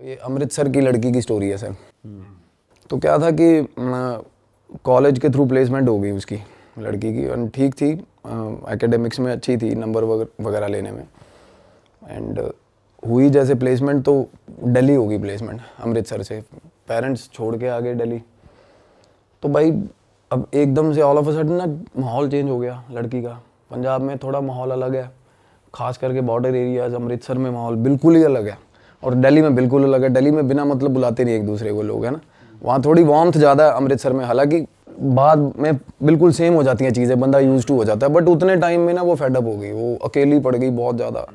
ये अमृतसर की लड़की की स्टोरी है सर। तो क्या था कि कॉलेज के थ्रू प्लेसमेंट हो गई उसकी लड़की की, और ठीक थी, एकेडमिक्स में अच्छी थी, नंबर वगैरह लेने में। एंड हुई जैसे प्लेसमेंट, तो दिल्ली हो गई प्लेसमेंट, अमृतसर से पेरेंट्स छोड़ के आ गए दिल्ली। तो भाई अब एकदम से ऑल ऑफ अ सडन ना माहौल चेंज हो गया लड़की का। पंजाब में थोड़ा माहौल अलग है, खास करके बॉर्डर एरियाज, अमृतसर में माहौल बिल्कुल ही अलग है, और दिल्ली में बिल्कुल अलग है। दिल्ली में बिना मतलब बुलाते नहीं एक दूसरे को लोग, है ना। वहाँ थोड़ी वार्मथ ज़्यादा है अमृतसर में, हालांकि बाद में बिल्कुल सेम हो जाती हैं चीज़ें, बंदा यूज टू हो जाता है। बट उतने टाइम में ना वो फेडअप हो गई, वो अकेली पड़ गई बहुत ज़्यादा।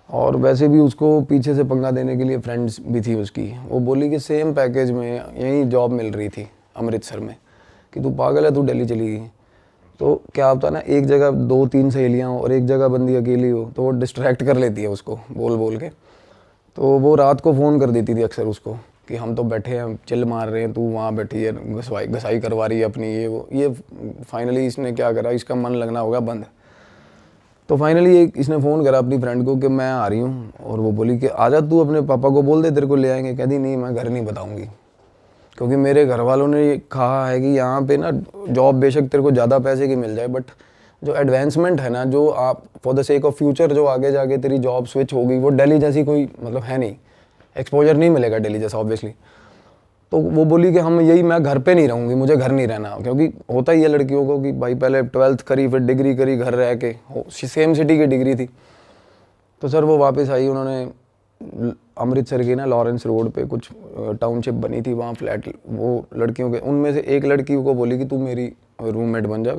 और वैसे भी उसको पीछे से पंगा देने के लिए फ्रेंड्स भी थी उसकी। वो बोली कि सेम पैकेज में यही जॉब मिल रही थी अमृतसर में, कि तू पागल है, तू दिल्ली चली गई। तो क्या होता है ना, एक जगह 2-3 सहेलियाँ हो और एक जगह बंदी अकेली हो, तो वो डिस्ट्रैक्ट कर लेती है उसको बोल बोल के। तो वो रात को फ़ोन कर देती थी अक्सर उसको कि हम तो बैठे हैं, चिल मार रहे हैं, तू वहाँ बैठी है, घसाई करवा रही है अपनी, ये वो। ये फाइनली इसने क्या करा, इसका मन लगना होगा बंद। तो फाइनली इसने फ़ोन करा अपनी फ्रेंड को कि मैं आ रही हूँ, और वो बोली कि आजा, तू अपने पापा को बोल दे, तेरे को ले आएंगे। कहती नहीं, मैं घर नहीं बताऊँगी, क्योंकि मेरे घर वालों ने कहा है कि यहाँ पे ना जॉब बेशक तेरे को ज़्यादा पैसे की मिल जाए, बट जो एडवांसमेंट है ना, जो आप for the sake of future जो आगे जाके तेरी जॉब स्विच होगी, वो दिल्ली जैसी कोई मतलब है नहीं, एक्सपोजर नहीं मिलेगा दिल्ली जैसा ऑब्वियसली। तो वो बोली कि हम यही, मैं घर पे नहीं रहूँगी, मुझे घर नहीं रहना, क्योंकि होता ही है लड़कियों को कि भाई पहले 12th करी, फिर डिग्री करी घर रह के, सेम सिटी की डिग्री थी। तो सर वो वापस आई, उन्होंने अमृतसर की ना लॉरेंस रोड पे कुछ टाउनशिप बनी थी, वहाँ फ्लैट, वो लड़कियों के उनमें से एक लड़की को बोली कि तू मेरी रूममेट बन जा।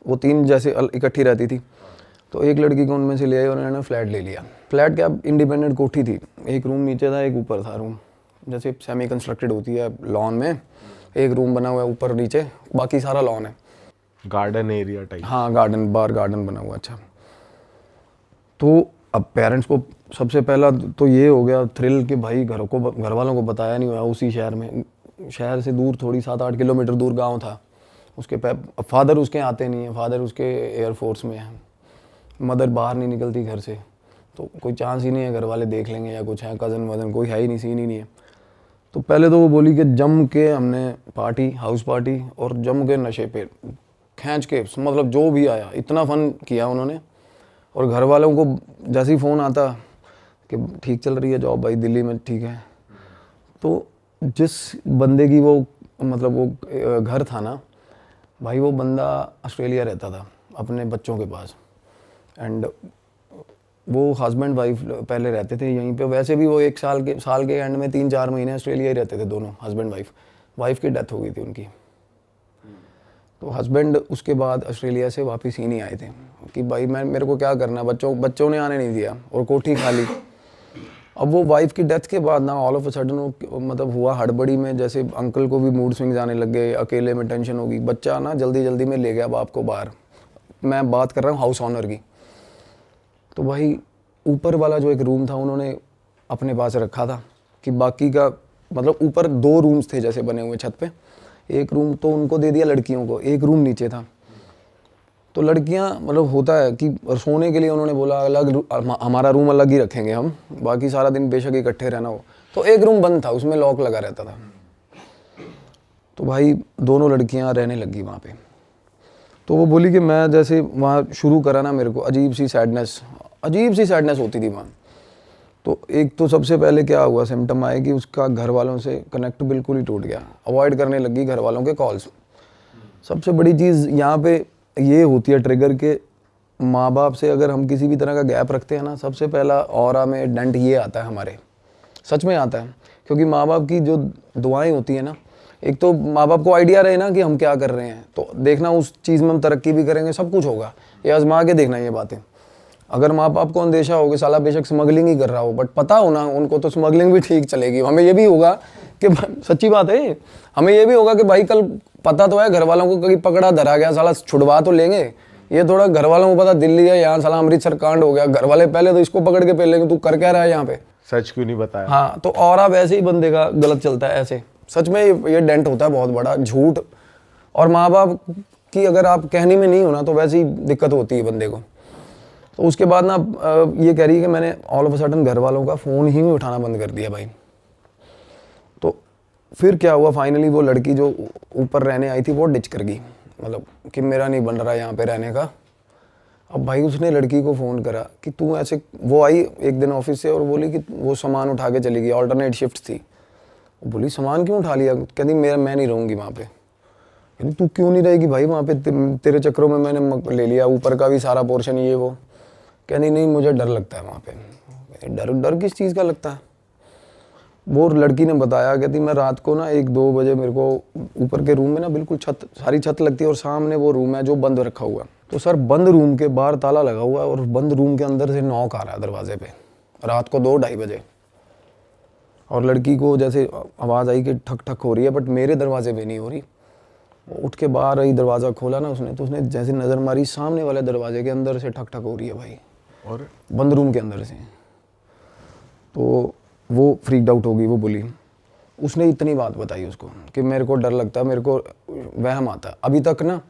वो 3 जैसे इकट्ठी रहती थी, तो एक लड़की को उनमें से ले आई और उन्होंने फ्लैट ले लिया। फ्लैट क्या, इंडिपेंडेंट कोठी थी, एक रूम नीचे था, एक ऊपर था रूम, जैसे सेमी कंस्ट्रक्टेड होती है लॉन में, एक रूम बना हुआ है ऊपर नीचे, बाकी सारा लॉन है। Garden area type. हाँ गार्डन, बार गार्डन बना हुआ। अच्छा, तो अब पेरेंट्स को सबसे पहला तो ये हो गया थ्रिल कि भाई घर वालों को बताया नहीं हुआ उसी शहर में, शहर से दूर थोड़ी 7-8 किलोमीटर दूर गांव था उसके। फादर उसके आते नहीं है, फादर उसके एयरफोर्स में है, मदर बाहर नहीं निकलती घर से, तो कोई चांस ही नहीं है घर वाले देख लेंगे या कुछ है, कज़न वज़न कोई है ही नहीं, सीन ही नहीं है। तो पहले तो वो बोली कि जम के हमने पार्टी, हाउस पार्टी, और जम के नशे पे खींच के, मतलब जो भी आया इतना फन किया उन्होंने। और घर वालों को जैसे ही फ़ोन आता कि ठीक चल रही है जॉब भाई दिल्ली में, ठीक है, तो जिस बंदे की वो मतलब वो घर था ना भाई, वो बंदा ऑस्ट्रेलिया रहता था अपने बच्चों के पास, एंड वो हस्बैंड वाइफ पहले रहते थे यहीं पे। वैसे भी वो एक साल के एंड में 3-4 महीने ऑस्ट्रेलिया ही रहते थे दोनों, हस्बैंड वाइफ की डेथ हो गई थी उनकी। तो हस्बैंड उसके बाद ऑस्ट्रेलिया से वापस ही नहीं आए थे कि भाई मेरे को क्या करना, बच्चों ने आने नहीं दिया और कोठी खाली। अब वो वाइफ की डेथ के बाद ना ऑल ऑफ अ सडन वो मतलब हुआ हड़बड़ी में, जैसे अंकल को भी मूड स्विंग्स आने लग गए, अकेले में टेंशन होगी, बच्चा ना जल्दी में ले गया बाप को बाहर। मैं बात कर रहा हूँ हाउस ऑनर की। तो भाई ऊपर वाला जो एक रूम था उन्होंने अपने पास रखा था कि बाकी का मतलब ऊपर 2 रूम्स थे जैसे बने हुए छत पे, एक रूम तो उनको दे दिया लड़कियों को, एक रूम नीचे था। तो लड़कियां मतलब होता है कि सोने के लिए उन्होंने बोला अलग, हमारा रूम अलग ही रखेंगे हम, बाकी सारा दिन बेशक इकट्ठे रहना हो। तो एक रूम बंद था, उसमें लॉक लगा रहता था। तो भाई दोनों लड़कियां रहने लगी वहाँ पे। तो वो बोली कि मैं जैसे वहाँ शुरू करा ना, मेरे को अजीब सी सैडनेस होती थी वहाँ। तो एक तो सबसे पहले क्या हुआ, सिम्टम आए कि उसका घर वालों से कनेक्ट बिल्कुल ही टूट गया, अवॉइड करने लगी घर वालों के कॉल्स। सबसे बड़ी चीज़ यहाँ पे ये होती है ट्रिगर के, माँ बाप से अगर हम किसी भी तरह का गैप रखते हैं ना, सबसे पहला ऑरा में डेंट ये आता है हमारे, सच में आता है। क्योंकि माँ बाप की जो दुआएं होती है ना, एक तो माँ बाप को आइडिया रहे ना कि हम क्या कर रहे हैं, तो देखना उस चीज़ में हम तरक्की भी करेंगे, सब कुछ होगा, ये आजमा के देखना ये बातें। अगर माँ बाप को अंदेशा हो कि साला बेशक स्मगलिंग ही कर रहा हो, बट पता हो ना उनको तो स्मगलिंग भी ठीक चलेगी, हमें ये भी होगा कि सच्ची बात है, हमें ये भी होगा कि भाई कल पता तो है घर वालों को, कहीं पकड़ा धरा गया साला छुड़वा तो लेंगे। ये थोड़ा घर वालों को पता दिल्ली है, यहाँ साला अमृतसर कांड हो गया, घर वाले पहले तो इसको पकड़ के पहले लेंगे, तू कर क्या रहा है यहाँ पे, सच क्यों नहीं बताया। हाँ, तो और आप ऐसे ही बंदे का गलत चलता है ऐसे। सच में ये डेंट होता है बहुत बड़ा, झूठ। और माँ बाप की अगर आप कहने में नहीं होना तो वैसे ही दिक्कत होती है बंदे को। तो उसके बाद ना ये कह रही है कि मैंने ऑल ऑफ अ सडन घर वालों का फ़ोन ही उठाना बंद कर दिया भाई। तो फिर क्या हुआ, फाइनली वो लड़की जो ऊपर रहने आई थी वो डिच कर गई, मतलब कि मेरा नहीं बन रहा यहाँ पे रहने का। अब भाई उसने लड़की को फ़ोन करा कि तू ऐसे, वो आई एक दिन ऑफिस से और बोली कि वो सामान उठा के चली गई, ऑल्टरनेट शिफ्ट थी। वो बोली सामान क्यों उठा लिया, कहती मैं नहीं रहूँगी वहाँ पे। कहती तू क्यों नहीं रहेगी भाई वहाँ पे, तेरे चक्करों में मैंने ले लिया ऊपर का भी सारा पोर्शन ये वो। कहती नहीं मुझे डर लगता है वहाँ पे। डर किस चीज़ का लगता है। वो लड़की ने बताया, कहती मैं रात को ना 1-2 बजे मेरे को ऊपर के रूम में ना बिल्कुल सारी छत लगती है और सामने वो रूम है जो बंद रखा हुआ है। तो सर बंद रूम के बाहर ताला लगा हुआ है और बंद रूम के अंदर से नॉक आ रहा है दरवाजे पे रात को 2-2:30 बजे। और लड़की को जैसे आवाज़ आई कि ठक ठक हो रही है, बट मेरे दरवाजे पे नहीं हो रही। वो उठ के बाहर आई, दरवाज़ा खोला ना उसने, तो उसने जैसे नज़र मारी सामने वाले दरवाजे के अंदर से ठक ठक हो रही है भाई, और बंद रूम के अंदर से। तो वो फ्रीक्ड आउट हो गई। वो बोली, उसने इतनी बात बताई उसको कि मेरे को डर लगता है, मेरे को वहम आता है। अभी तक ना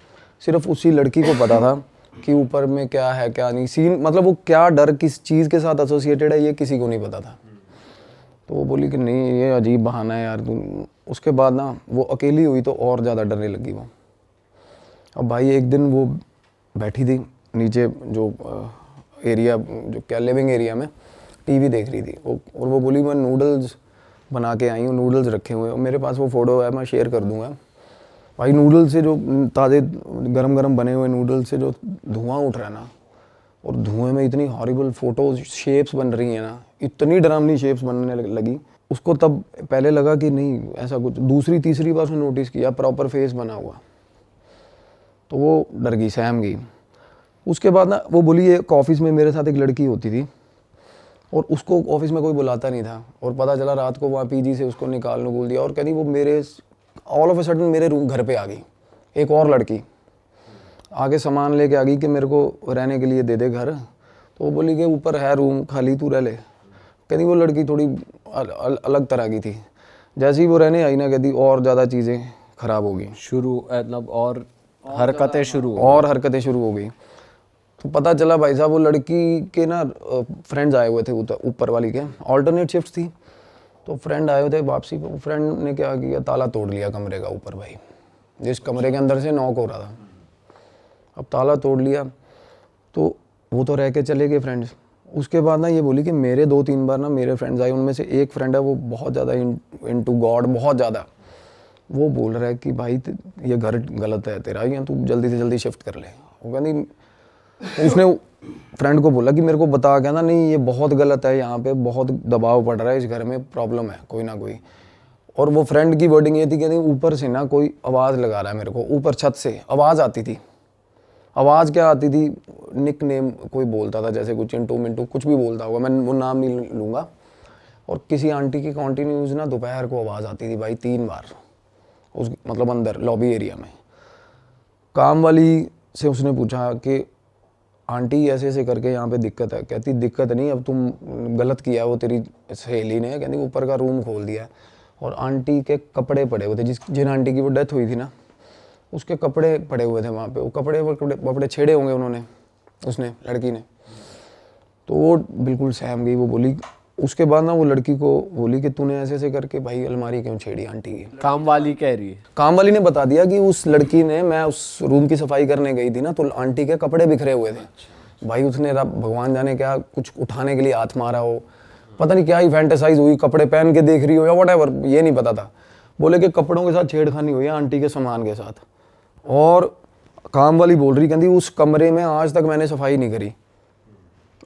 सिर्फ उसी लड़की को पता था कि ऊपर में क्या है क्या नहीं, सीन मतलब वो क्या डर किस चीज़ के साथ एसोसिएटेड है ये किसी को नहीं पता था। तो वो बोली कि नहीं ये अजीब बहाना है यार तुम। उसके बाद ना वो अकेली हुई तो और ज़्यादा डरने लगी वो। अब भाई एक दिन वो बैठी थी नीचे जो एरिया जो क्या लिविंग एरिया में टीवी देख रही थी और वो बोली मैं नूडल्स बना के आई हूँ, नूडल्स रखे हुए हैं, मेरे पास वो फ़ोटो है मैं शेयर कर दूँगा। भाई नूडल्स से जो ताज़े गरम गरम बने हुए नूडल्स से जो धुआं उठ रहा है ना, और धुएं में इतनी हॉरिबल फोटोज शेप्स बन रही हैं ना, इतनी डरावनी शेप्स बनने लगी। उसको तब पहले लगा कि नहीं ऐसा कुछ, दूसरी तीसरी बार उसने नोटिस किया प्रॉपर फेस बना हुआ, तो वो डर गई, सहम गई। उसके बाद ना वो बोली एक ऑफिस में मेरे साथ एक लड़की होती थी और उसको ऑफिस में कोई बुलाता नहीं था, और पता चला रात को वहाँ पीजी से उसको दिया, और कहती वो मेरे ऑल ऑफ अ सडन मेरे रूम घर पे आ गई एक और लड़की। आगे सामान लेके आ गई कि मेरे को रहने के लिए दे दे घर। तो वो बोली कि ऊपर है रूम खाली, तू रह ले। कहती वो लड़की थोड़ी अलग तरह की थी। जैसे ही वो रहने आई ना, कहती और ज़्यादा चीज़ें ख़राब हो गई, शुरू मतलब और हरकतें शुरू हो गई। तो पता चला भाई साहब वो लड़की के ना फ्रेंड्स आए हुए थे ऊपर वाली के, ऑल्टरनेट शिफ्ट थी। तो फ्रेंड आए हुए थे वापसी पे। फ्रेंड ने क्या किया, ताला तोड़ लिया कमरे का ऊपर भाई, जिस कमरे के अंदर से नॉक हो रहा था। अब ताला तोड़ लिया तो वो तो रह के चले गए फ्रेंड्स। उसके बाद ना ये बोली कि मेरे 2-3 बार ना मेरे फ्रेंड्स आए, उनमें से एक फ्रेंड है वो बहुत ज़्यादा इनटू गॉड, बहुत ज़्यादा। वो बोल रहा है कि भाई ये घर गलत है तेरा, या तू जल्दी से जल्दी शिफ्ट कर ले। वो कहनी, उसने फ्रेंड को बोला कि मेरे को बता के ना, नहीं ये बहुत गलत है, यहाँ पे बहुत दबाव पड़ रहा है, इस घर में प्रॉब्लम है कोई ना कोई। और वो फ्रेंड की वर्डिंग ये थी, कहती ऊपर से ना कोई आवाज़ लगा रहा है मेरे को, ऊपर छत से आवाज़ आती थी। आवाज़ क्या आती थी, निक नेम कोई बोलता था, जैसे कुछ चिंटू मिंटू कुछ भी बोलता होगा, मैं वो नाम नहीं लूँगा। और किसी आंटी की कॉन्टीन्यूज ना दोपहर को आवाज़ आती थी भाई 3 बार, उस मतलब अंदर लॉबी एरिया में। काम वाली से उसने पूछा कि आंटी ऐसे ऐसे करके यहाँ पे दिक्कत है। कहती दिक्कत नहीं, अब तुम गलत किया, वो तेरी सहेली ने कहती ऊपर का रूम खोल दिया है और आंटी के कपड़े पड़े हुए थे, जिन आंटी की वो डेथ हुई थी ना, उसके कपड़े पड़े हुए थे वहाँ पे। वो कपड़े छेड़े होंगे उन्होंने, उसने लड़की ने। तो वो बिल्कुल सहम गई। वो बोली, उसके बाद ना वो लड़की को बोली कि तूने ऐसे ऐसे करके भाई अलमारी क्यों छेड़ी आंटी की। काम वाली कह रही है, काम वाली ने बता दिया कि उस लड़की ने, मैं उस रूम की सफाई करने गई थी ना, तो आंटी के कपड़े बिखरे हुए थे भाई। उसने भगवान जाने क्या कुछ उठाने के लिए हाथ मारा हो, पता नहीं क्या ही फैंटेसाइज हुई, कपड़े पहन के देख रही हो या व्हाटएवर, ये नहीं पता था। बोले कि कपड़ों के साथ छेड़खानी हुई है आंटी के सामान के साथ। और काम वाली बोल रही, कहती उस कमरे में आज तक मैंने सफाई नहीं करी।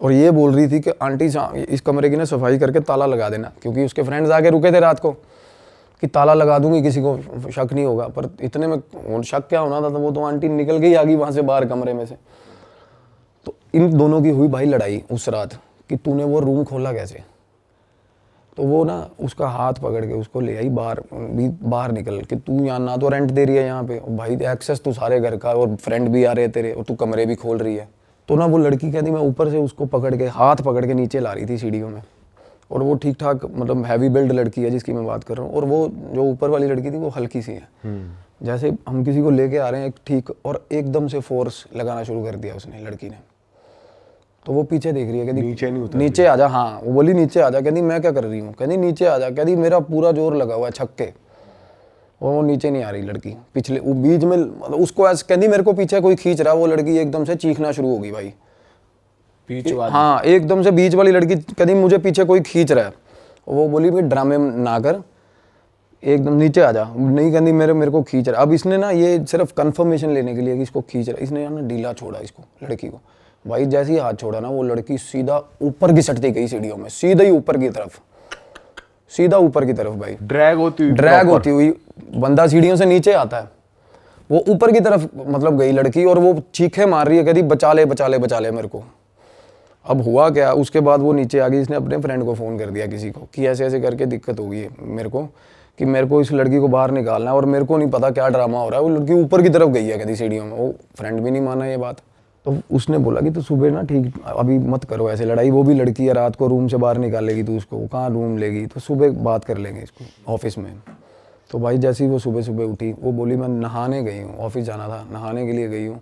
और ये बोल रही थी कि आंटी इस कमरे की ना सफाई करके ताला लगा देना, क्योंकि उसके फ्रेंड्स आके रुके थे रात को कि ताला लगा दूंगी, किसी को शक नहीं होगा। पर इतने में शक क्या होना था, तो वो तो आंटी निकल गई आ गई वहाँ से बाहर कमरे में से। तो इन दोनों की हुई भाई लड़ाई उस रात कि तूने वो रूम खोला कैसे। तो वो ना उसका हाथ पकड़ के उसको ले आई बाहर निकल के, तू यहाँ ना तो रेंट दे रही है यहाँ पे भाई, एक्सेस तू सारे घर का, और फ्रेंड भी आ रहे तेरे, और तू कमरे भी खोल रही है। तो ना वो लड़की कहती मैं ऊपर से उसको पकड़ के, हाथ पकड़ के नीचे ला रही थी सीढ़ियों में। और वो ठीक ठाक मतलब हैवी बिल्ड लड़की है जिसकी मैं बात कर रहा हूँ, और वो जो ऊपर वाली लड़की थी वो हल्की सी है। जैसे हम किसी को लेके आ रहे हैं ठीक, और एकदम से फोर्स लगाना शुरू कर दिया उसने लड़की ने। तो वो पीछे देख रही है, कहती नीचे आ जा। हाँ, वो बोली नीचे आ जा। कहती मैं क्या कर रही हूँ, कहती नीचे आ जा। कहती मेरा पूरा जोर लगा हुआ है छक्के, और वो नीचे नहीं आ रही लड़की। पिछले वो बीच में मतलब उसको ऐसे कहती मेरे को पीछे कोई खींच रहा है। वो लड़की एकदम से चीखना शुरू हो गई भाई, बीच वाली। हाँ, एकदम से बीच वाली लड़की कहती मुझे पीछे कोई खींच रहा है। वो बोली भाई ड्रामे ना कर, एकदम नीचे आ जा। नहीं, कहती मेरे को खींच रहा है। अब इसने ना ये सिर्फ कंफर्मेशन लेने के लिए कि इसको खींच रहा है, इसने ना ढीला छोड़ा इसको, लड़की को। भाई जैसे ही हाथ छोड़ा ना, वो लड़की सीधा ऊपर की सटती गई सीढ़ियों में, सीधा ही ऊपर की तरफ, सीधा ऊपर की तरफ भाई, ड्रैग होती हुई बंदा सीढ़ियों से नीचे आता है, वो ऊपर की तरफ मतलब गई लड़की, और वो चीखे मार रही है, कहती बचा ले मेरे को। अब हुआ क्या, उसके बाद वो नीचे आ गई। इसने अपने फ्रेंड को फ़ोन कर दिया किसी को कि ऐसे ऐसे करके दिक्कत हो गई है मेरे को, कि मेरे को इस लड़की को बाहर निकालना है, और मेरे को नहीं पता क्या ड्रामा हो रहा है। वो लड़की ऊपर की तरफ गई है कहती सीढ़ियों में। वो फ्रेंड भी नहीं माना ये बात। तो उसने बोला कि तो सुबह ना ठीक, अभी मत करो ऐसे लड़ाई, वो भी लड़की है, रात को रूम से बाहर निकालेगी तो उसको कहाँ रूम लेगी, तो सुबह बात कर लेंगे इसको ऑफिस में। तो भाई जैसे ही वो सुबह सुबह उठी, वो बोली मैं नहाने गई हूँ, ऑफिस जाना था, नहाने के लिए गई हूँ।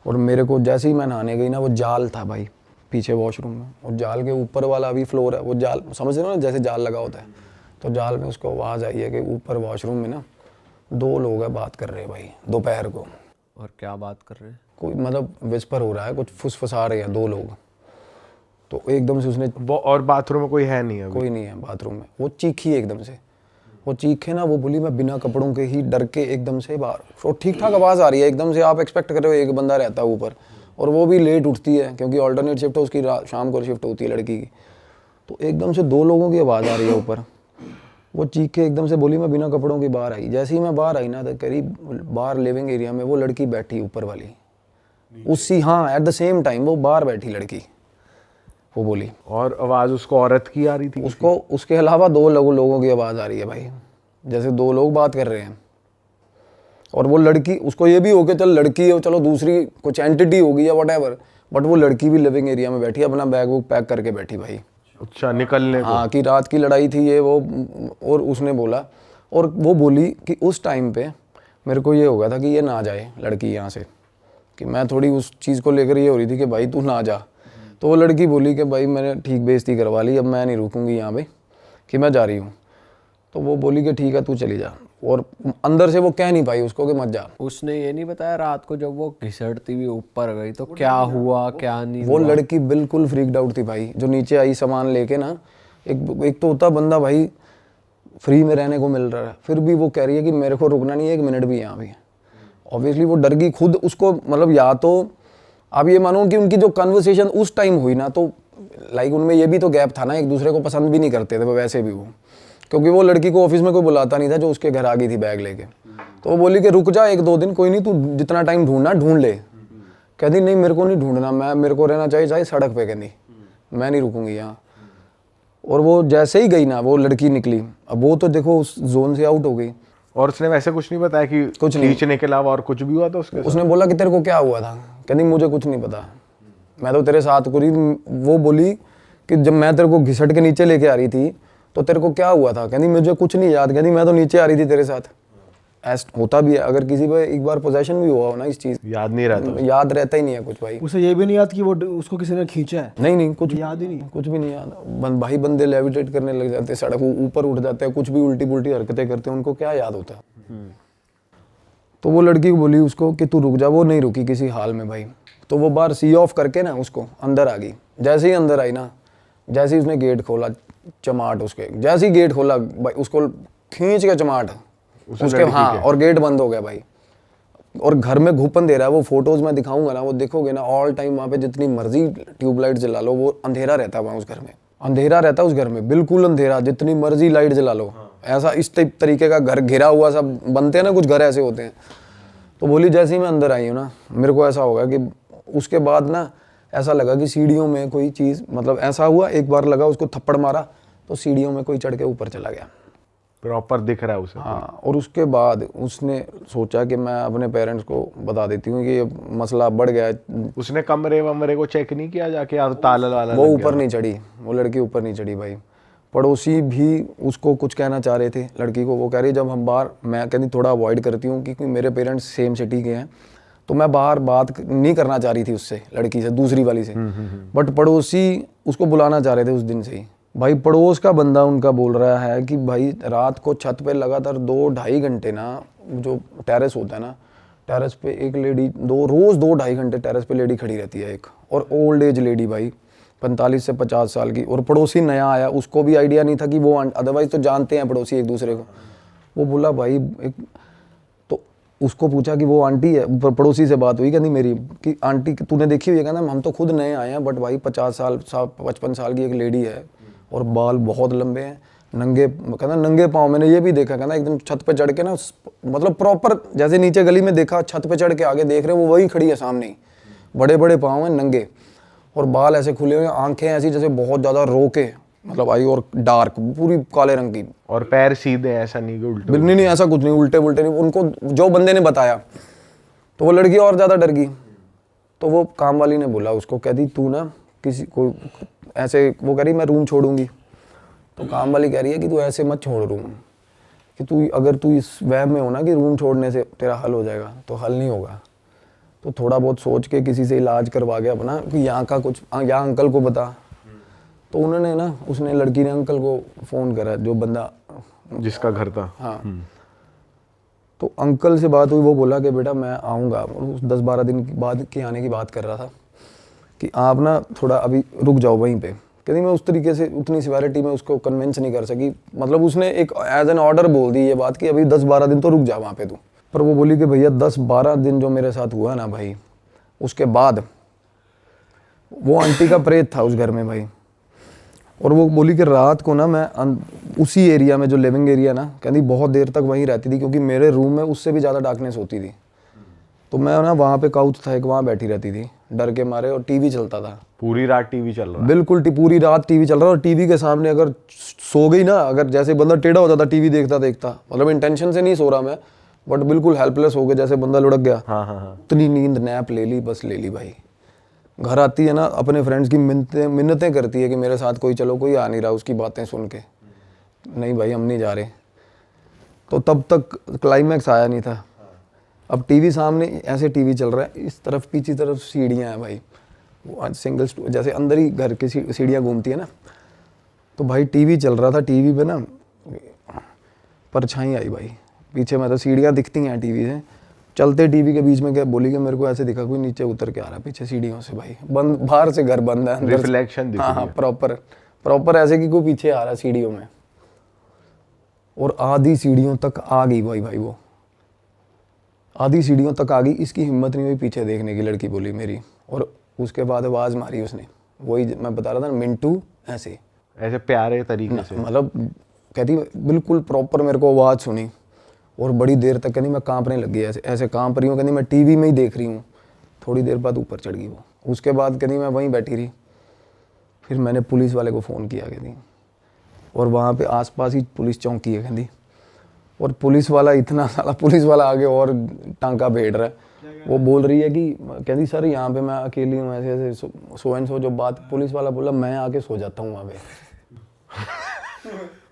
और मेरे को जैसे ही मैं नहाने गई ना, वो जाल था भाई पीछे वॉशरूम में, और जाल के ऊपर वाला अभी फ्लोर है, वो जाल समझ रहे हो ना, जैसे जाल लगा होता है, तो जाल में उसको आवाज़ आई है कि ऊपर वॉशरूम में ना 2 लोग हैं बात कर रहे हैं भाई दोपहर को। और क्या बात कर रहे हैं, कोई मतलब विस्पर हो रहा है, कुछ फुसफुसा रहे हैं 2 लोग। तो एकदम से उसने, और बाथरूम में कोई है नहीं अभी? कोई नहीं है बाथरूम में। वो चीखी एकदम से, वो चीखे ना, वो बोली मैं बिना कपड़ों के ही डर के एकदम से बाहर, और ठीक ठाक आवाज़ आ रही है एकदम से। आप एक्सपेक्ट कर रहे हो एक बंदा रहता है ऊपर, और वो भी लेट उठती है क्योंकि ऑल्टरनेट शिफ्ट है उसकी, शाम को शिफ्ट होती है लड़की की। तो एकदम से 2 लोगों की आवाज़ आ रही है ऊपर। वो चीखे एकदम से बोली मैं बिना कपड़ों के बाहर आई। जैसे ही मैं बाहर आई ना, तो करीब बाहर लिविंग एरिया में वो लड़की बैठी ऊपर वाली उसी, हाँ, एट द सेम टाइम वो बाहर बैठी लड़की, वो बोली। और आवाज़ उसको औरत की आ रही थी? उसको उसके अलावा 2 लोगों की आवाज़ आ रही है भाई, जैसे 2 लोग बात कर रहे हैं। और वो लड़की, उसको ये भी हो गया चल लड़की है, चलो दूसरी कुछ एंटिटी होगी या व्हाटएवर, बट वो लड़की भी लिविंग एरिया में बैठी, अपना बैग वूग पैक करके बैठी भाई। अच्छा, निकलने को। हाँ, कि रात की लड़ाई थी ये वो। और उसने बोला, और वो बोली कि उस टाइम पे मेरे को ये हो गया था कि ये ना जाए लड़की यहाँ से, कि मैं थोड़ी उस चीज़ को लेकर ये हो रही थी कि भाई तू ना जा। तो वो लड़की बोली कि भाई मैंने ठीक बेइज्जती करवा ली, अब मैं नहीं रुकूंगी यहाँ पे, कि मैं जा रही हूँ। तो वो बोली कि ठीक है तू चली जा, और अंदर से वो कह नहीं पाई उसको कि मत जा। उसने ये नहीं बताया रात को जब वो घिसटती हुई ऊपर गई तो क्या हुआ क्या नहीं वो हुआ? लड़की बिल्कुल फ्रीक्ड आउट थी भाई, जो नीचे आई सामान लेके ना। एक तो होता बंदा भाई फ्री में रहने को मिल रहा है, फिर भी वो कह रही है कि मेरे को रुकना नहीं है 1 मिनट भी यहाँ पे। ऑब्वियसली वो डर गई खुद उसको, मतलब या तो आप ये मानो कि उनकी जो कन्वर्सेशन उस टाइम हुई ना, तो लाइक उनमें ये भी तो गैप था ना, एक दूसरे को पसंद भी नहीं करते थे वो वैसे भी वो, क्योंकि वो लड़की को ऑफिस में कोई बुलाता नहीं था जो उसके घर आ गई थी बैग लेके। तो वो बोली कि रुक जा 1-2 दिन, कोई नहीं तू जितना टाइम ढूंढना ढूंढ ले। कहती नहीं मेरे को नहीं ढूंढना, मेरे को रहना चाहिए चाहे सड़क पे, कहती मैं नहीं रुकूंगी यहाँ। और वो जैसे ही गई ना, वो लड़की निकली, अब वो तो देखो उस जोन से आउट हो गई। और उसने वैसे कुछ नहीं बताया कि कुछ नहीं। खींचने के अलावा और कुछ भी हुआ था उसके साथ? उसने बोला कि तेरे को क्या हुआ था, कहती मुझे कुछ नहीं पता, मैं तो तेरे साथ पूरी। वो बोली कि जब मैं तेरे को घिसट के नीचे लेके आ रही थी तो तेरे को क्या हुआ था, कहती मुझे कुछ नहीं याद, कहती मैं तो नीचे आ रही थी तेरे साथ। ऐसा होता भी है, अगर किसी पे एक बार पोजेशन भी हुआ हो ना इस चीज़, याद नहीं रहता। याद रहता ही नहीं है कुछ भाई। उसे ये भी नहीं याद कि वो उसको किसी ने खींचा है? नहीं कुछ याद ही नहीं। कुछ भी नहीं याद। भाई बंदे लेविटेट करने लग जाते हैं, सड़क ऊपर उठ जाते हैं, कुछ भी उल्टी पुल्टी हरकतें करते हैं, उनको क्या याद होता है। तो वो लड़की को बोली उसको कि तू रुक जा, वो नहीं रुकी किसी हाल में भाई। तो वो बाहर सी ऑफ करके ना उसको अंदर आ गई। जैसे ही अंदर आई ना, जैसे ही उसने गेट खोला, चमाट उसके, जैसे ही गेट खोला भाई उसको खींच के चमाट उसके, हाँ, और गेट बंद हो गया भाई। और घर में घुपन दे रहा है। वो फोटोज में दिखाऊंगा ना, वो देखोगे ना, ऑल टाइम वहाँ पे जितनी मर्जी ट्यूबलाइट जला लो, वो अंधेरा रहता है वहाँ उस घर में, अंधेरा रहता है उस घर में, बिल्कुल अंधेरा, जितनी मर्जी लाइट जला लो। ऐसा इस तरीके का घर घिरा हुआ सब बनते हैं ना, कुछ घर ऐसे होते हैं। तो बोली जैसे ही मैं अंदर आई हूँ ना, मेरे को ऐसा होगा कि उसके बाद ना ऐसा लगा कि सीढ़ियों में कोई चीज़, मतलब ऐसा हुआ, एक बार लगा उसको थप्पड़ मारा तो सीढ़ियों में कोई चढ़ के ऊपर चला गया। प्रॉपर दिख रहा है उसे। हाँ, और उसके बाद उसने सोचा कि मैं अपने पेरेंट्स को बता देती हूँ कि ये मसला बढ़ गया है। उसने कमरे वमरे को चेक नहीं किया जाके, या ताला वाला वो लग ऊपर गया? नहीं चढ़ी, वो लड़की ऊपर नहीं चढ़ी भाई। पड़ोसी भी उसको कुछ कहना चाह रहे थे लड़की को। वो कह रही जब हम बाहर, मैं कहती थोड़ा अवॉइड करती हूँ क्योंकि मेरे पेरेंट्स सेम सिटी के हैं, तो मैं बाहर बात नहीं करना चाह रही थी उससे, लड़की से, दूसरी वाली से। बट पड़ोसी उसको बुलाना चाह रहे थे उस दिन से ही भाई। पड़ोस का बंदा उनका बोल रहा है कि भाई रात को छत पे लगातार 2-2.5 घंटे ना, जो टेरेस होता है ना, टेरेस पे एक लेडी रोज 2-2.5 घंटे टेरेस पे लेडी खड़ी रहती है एक, और ओल्ड एज लेडी भाई 45 से 50 साल की। और पड़ोसी नया आया, उसको भी आइडिया नहीं था कि वो, अदरवाइज तो जानते हैं पड़ोसी एक दूसरे को। वो बोला भाई एक, तो उसको पूछा कि वो आंटी है, पड़ोसी से बात हुई, कहती मेरी, कि आंटी तूने देखी हुई है? कहना हम तो खुद नए आए हैं, बट भाई 50-55 साल की एक लेडी है और बाल बहुत लंबे हैं, नंगे, कहना नंगे पाँव। मैंने ये भी देखा, कहना एकदम छत पे चढ़ के ना, मतलब प्रॉपर जैसे नीचे गली में देखा, छत पे चढ़ के आगे देख रहे हैं, वो वही खड़ी है सामने ही, बड़े बड़े पाँव हैं, नंगे, और बाल ऐसे खुले हुए, आंखें ऐसी जैसे बहुत ज़्यादा रो के, मतलब आई, और डार्क पूरी काले रंग की, और पैर सीधे, ऐसा नहीं कि उल्टे? नहीं ऐसा कुछ नहीं, उल्टे उल्टे नहीं, उनको जो बंदे ने बताया। तो वो लड़की और ज़्यादा डर गई। तो वो काम वाली ने बोला उसको, कहती तू ना किसी को ऐसे, वो कह रही मैं रूम छोड़ूंगी। तो काम वाली कह रही है कि तू ऐसे मत छोड़ रूम, कि तू अगर तू इस वहम में हो ना कि रूम छोड़ने से तेरा हल हो जाएगा, तो हल नहीं होगा। तो थोड़ा बहुत सोच के किसी से इलाज करवा के अपना, कि यहाँ का कुछ, यहाँ अंकल को बता। तो उन्होंने ना, उसने, लड़की ने अंकल को फ़ोन करा, जो बंदा जिसका घर था। हाँ। तो अंकल से बात हुई, वो बोला कि बेटा मैं आऊँगा, 10-12 दिन बाद के आने की बात कर रहा था, कि आप ना थोड़ा अभी रुक जाओ वहीं पे। कहती मैं उस तरीके से, उतनी सिवेरिटी में उसको कन्विंस नहीं कर सकी, मतलब उसने एक एज एन ऑर्डर बोल दी ये बात कि अभी 10-12 दिन तो रुक जा वहाँ पे तू। पर वो बोली कि भैया 10-12 दिन जो मेरे साथ हुआ ना भाई, उसके बाद वो आंटी का प्रेत था उस घर में भाई। और वो बोली कि रात को ना मैं उसी एरिया में, जो लिविंग एरिया ना, कहती बहुत देर तक वहीं रहती थी, क्योंकि मेरे रूम में उससे भी ज़्यादा डार्कनेस होती थी। तो मैं ना वहाँ पे काउच था एक, वहाँ बैठी रहती थी डर के मारे, और टीवी चलता था पूरी रात, टीवी चल रहा है? बिल्कुल पूरी रात टीवी चल रहा है। और टीवी के सामने अगर सो गई ना, अगर जैसे बंदा टेढ़ा हो जाता टीवी देखता देखता, मतलब इंटेंशन से नहीं सो रहा मैं, बट बिल्कुल हेल्पलेस हो गए, जैसे बंदा लुढ़क गया। हाँ हाँ हाँ। इतनी नींद नैप ले ली, बस ले ली भाई। घर आती है ना, अपने फ्रेंड्स की मिन्नतें करती है कि मेरे साथ कोई चलो, कोई आ नहीं रहा, उसकी बातें सुन के, नहीं भाई हम नहीं जा रहे। तो तब तक क्लाइमैक्स आया नहीं था। अब टीवी सामने, ऐसे टीवी चल रहा है, इस तरफ पीछे तरफ सीढ़ियाँ हैं भाई, वो आज सिंगल जैसे अंदर ही घर की सीढ़ियाँ घूमती है ना, तो भाई टीवी चल रहा था, टीवी पे ना परछाई आई भाई पीछे, मतलब सीढ़ियाँ दिखती हैं टीवी से, चलते टीवी के बीच में क्या बोली कि मेरे को ऐसे दिखा कोई नीचे उतर के आ रहा है पीछे सीढ़ियों से भाई, बंद, बाहर से घर बंद है, अंदर से- रिफ्लेक्शन दिख हाँ रही हाँ, है। प्रॉपर ऐसे कि कोई पीछे आ रहा है सीढ़ियों में, और आधी सीढ़ियों तक आ गई भाई वो आधी सीढ़ियों तक आ गई। इसकी हिम्मत नहीं हुई पीछे देखने की, लड़की बोली मेरी, और उसके बाद आवाज़ मारी उसने, वही मैं बता रहा था ना, मिंटू, ऐसे प्यारे तरीके से। मतलब कहती बिल्कुल प्रॉपर, मेरे को आवाज़ सुनी, और बड़ी देर तक कहती मैं कांपने लग गई, ऐसे ऐसे कांप रही हूँ, कहती मैं टीवी में ही देख रही हूँ। थोड़ी देर बाद ऊपर चढ़ गई वो, उसके बाद कहती मैं वहीं बैठी रही। फिर मैंने पुलिस वाले को फ़ोन किया कहती, और वहाँ पे आसपास ही पुलिस चौकी है कहती, और पुलिस वाला इतना सारा पुलिस वाला आगे और टांका भेड़ रहा है। वो बोल रही है कि कहती सर यहाँ पे मैं अकेली हूँ, ऐसे ऐसे सो एंड सो जो बात। पुलिस वाला बोला मैं आके सो जाता हूँ वहाँ पे।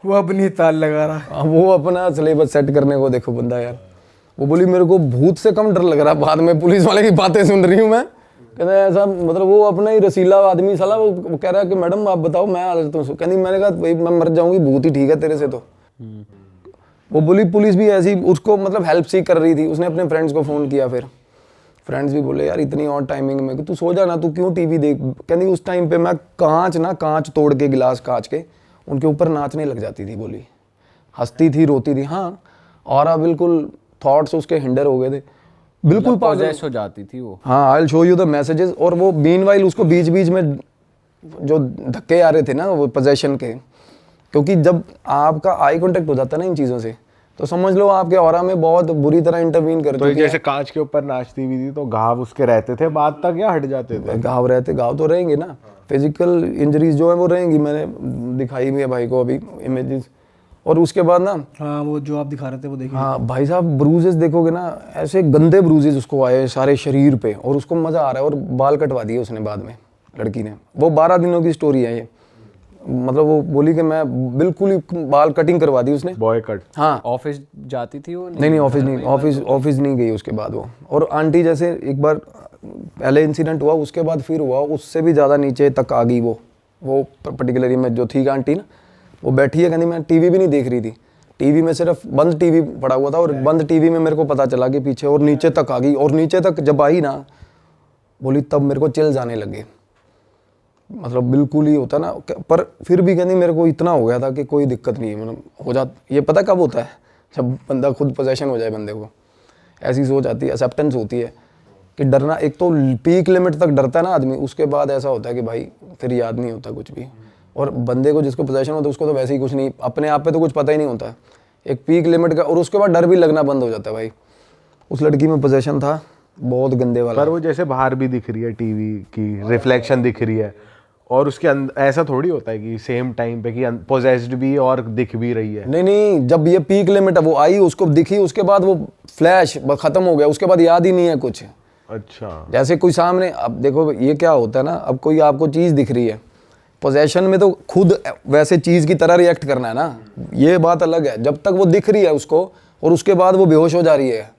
वो अपनी ताल लगा रहा। वो अपना सिलेबस सेट करने को देखो बंदा यार। वो बोली मेरे को भूत से कम डर लग रहा बाद में, पुलिस वाले की बातें सुन रही हूँ मैं। कहता है ऐसा, मतलब वो अपना ही रसीला आदमी साला, वो कह रहा है कि मैडम आप बताओ मैं आ जाता हूँ। कहती मैंने कहा भाई मैं मर जाऊंगी, भूत ही ठीक है तेरे से तो। वो बोली पुलिस भी ऐसी उसको मतलब हेल्प सी कर रही थी। उसने अपने फ्रेंड्स को फ़ोन किया, फिर फ्रेंड्स भी बोले यार इतनी ऑड टाइमिंग में कि तू सो जा ना, तू क्यों टीवी देख। कहती उस टाइम पे मैं कांच तोड़ के, गिलास कांच के उनके ऊपर नाचने लग जाती थी। बोली हंसती थी, रोती थी। हाँ, और बिल्कुल थॉट्स उसके हिंडर हो गए थे, बिल्कुल पॉजेस हो जाती थी वो। हाँ, I will show you the messages. और वो मीनवाइल उसको बीच बीच में जो धक्के आ रहे थे ना वो पोजेशन के, क्योंकि जब आपका आई कांटेक्ट हो जाता है ना इन चीज़ों से, तो समझ लो आपके ऑरा में बहुत बुरी तरह इंटरवीन कर तो चुकी जैसे है। कांच के ऊपर नाचती हुई थी तो घाव उसके रहते थे बाद तक या हट जाते थे? घाव रहते, घाव तो रहेंगे ना, फिजिकल इंजरीज जो है वो रहेंगी। मैंने दिखाई भी है भाई को अभी इमेजेस। और उसके बाद ना, हाँ वो जो आप दिखा रहे थे वो देखिए। हाँ भाई साहब, ब्रूजेस देखोगे ना, ऐसे गंदे ब्रूजेस उसको आए सारे शरीर पे, और उसको मज़ा आ रहा है। और बाल कटवा दिए उसने बाद में, लड़की ने। वो 12 दिनों की स्टोरी है ये, मतलब वो बोली कि मैं बिल्कुल ही बाल कटिंग करवा दी उसने। Boy cut. हाँ, ऑफिस जाती थी वो? नहीं ऑफिस नहीं गई उसके बाद वो। और आंटी जैसे एक बार पहले इंसिडेंट हुआ, उसके बाद फिर हुआ, उससे भी ज़्यादा नीचे तक आ गई वो पर्टिकुलरली में जो थी आंटी ना, वो बैठी है, कहती मैं टीवी भी नहीं देख रही थी, टीवी में सिर्फ बंद टीवी पड़ा हुआ था, और बंद टीवी में मेरे को पता चला कि पीछे और नीचे तक आ गई। और नीचे तक जब आई ना, बोली तब मेरे को चिल्स आने लगे, मतलब बिल्कुल ही होता ना। पर फिर भी कहती मेरे को इतना हो गया था कि कोई दिक्कत नहीं है, मतलब हो जाता। ये पता कब होता है? जब बंदा खुद पोजेशन हो जाए बंदे को, ऐसी सोच आती है, एक्सेप्टेंस होती है कि डरना। एक तो पीक लिमिट तक डरता है ना आदमी, उसके बाद ऐसा होता है कि भाई फिर याद नहीं होता कुछ भी। और बंदे को जिसको पोजेशन होता है उसको तो वैसे ही कुछ नहीं, अपने आप पे तो कुछ पता ही नहीं होता है, एक पीक लिमिट का। और उसके बाद डर भी लगना बंद हो जाता है भाई। उस लड़की में पोजेशन था बहुत गंदे वाला। पर वो जैसे बाहर भी दिख रही है, टीवी की रिफ्लेक्शन दिख रही है, और उसके अंदर ऐसा थोड़ी होता है कि सेम टाइम पे कि पोजेस्ड भी और दिख भी रही है। नहीं, जब ये पीक लिमिट है वो आई, उसको दिखी, उसके बाद वो फ्लैश खत्म हो गया, उसके बाद याद ही नहीं है कुछ। अच्छा। जैसे कोई सामने, अब देखो ये क्या होता है ना, अब कोई आपको चीज़ दिख रही है, पोजेशन में तो खुद वैसे चीज़ की तरह रिएक्ट करना है ना, ये बात अलग है। जब तक वो दिख रही है उसको, और उसके बाद वो बेहोश हो जा रही है,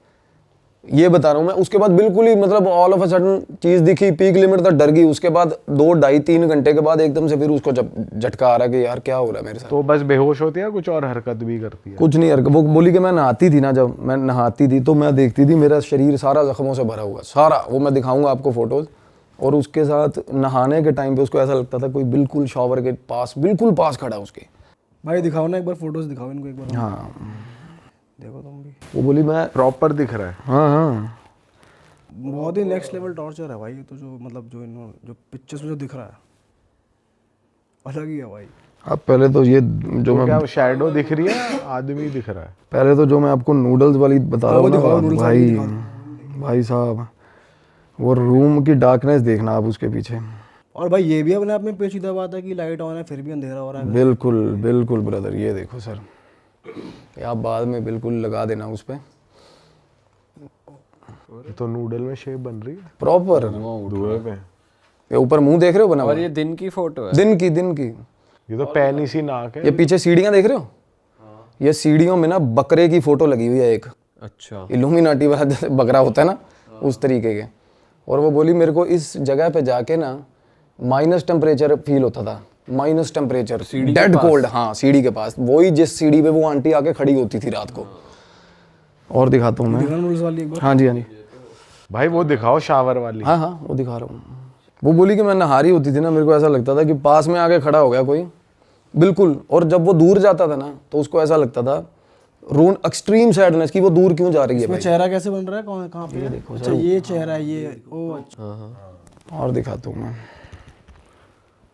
ये बता रहा हूँ मैं। उसके बाद बिल्कुल ही मतलब ऑल ऑफ अ सडन चीज़ दिखी, पीक लिमिट तक डर गई, उसके बाद 2, 2.5, 3 घंटे के बाद एकदम से फिर उसको झटका आ रहा है कि यार क्या हो रहा है मेरे साथ। तो बस बेहोश होती है, कुछ और हरकत भी करती है? कुछ नहीं हरकत। वो बोली कि मैं नहाती थी ना, जब मैं नहाती थी तो मैं देखती थी मेरा शरीर सारा जख्मों से भरा हुआ, सारा। वो मैं दिखाऊंगा आपको फोटोज़। और उसके साथ नहाने के टाइम पे उसको ऐसा लगता था कोई बिल्कुल शॉवर के पास, बिल्कुल पास खड़ा उसके। भाई दिखाओ ना एक बार, फोटोज दिखाओ इनको एक बार। हाँ, देखो तुम भी, वो बोली मैं, प्रॉपर दिख रहा है। हाँ, बहुत ही नेक्स्ट लेवल टॉर्चर है भाई ये तो। जो मतलब जो इन्होंने जो पिक्चर्स में जो दिख रहा है अलग ही है भाई। अब पहले तो ये जो तो मैं, क्या शैडो दिख रही है, आदमी दिख रहा है? पहले तो जो मैं आपको नूडल्स वाली बता रहा हूँ ना, दिखाओ, नूडल्स वाली भाई साहब, वो रूम की डार्कनेस देखना आप उसके पीछे। और भाई ये भी अपने आप में पेचीदा बात है कि लाइट ऑन है फिर भी अंधेरा हो रहा है। बिल्कुल ब्रदर, ये देखो सर, ये आप बाद में बिल्कुल लगा देना उस पर। ये तो नूडल में शेप बन रही है प्रॉपर। धुएं पे। ये ऊपर मुंह देख रहे हो बना हुआ? और ये दिन की फोटो है? दिन की। ये तो पैनी सी नाक है। ये पीछे सीढ़ियां देख रहे हो? ये सीढ़ियों में ना बकरे की फोटो लगी हुई है एक, अच्छा। इल्यूमिनाटी वाला जैसे बकरा होता है ना, उस तरीके के। और वो बोली मेरे को इस जगह पे जाके ना माइनस टेम्परेचर फील होता था, माइनस टेम्परेचर, डेड कोल्ड। हाँ, सीढ़ी के पास, वही जिस सीढ़ी पे वो आंटी आके खड़ी होती थी रात को। और दिखाता हूँ मैं। नूडल्स वाली एक बार। हाँ जी, हाँ जी, भाई वो दिखाओ शावर वाली। हाँ हाँ, वो दिखा रहा हूँ। वो बोली कि मैं नहा रही होती थी ना, मेरे को ऐसा लगता था कि पास में आके खड़ा हो गया कोई, बिल्कुल। और जब वो दूर जाता था ना तो उसको ऐसा लगता था रोन एक्सट्रीम सैडनेस की, वो दूर क्यों जा रही है भाई। चेहरा कैसे बन रहा है, कौन कहाँ पे? देखो, अच्छा ये चेहरा है ये। ओ अच्छा। और दिखाता हूँ मैं,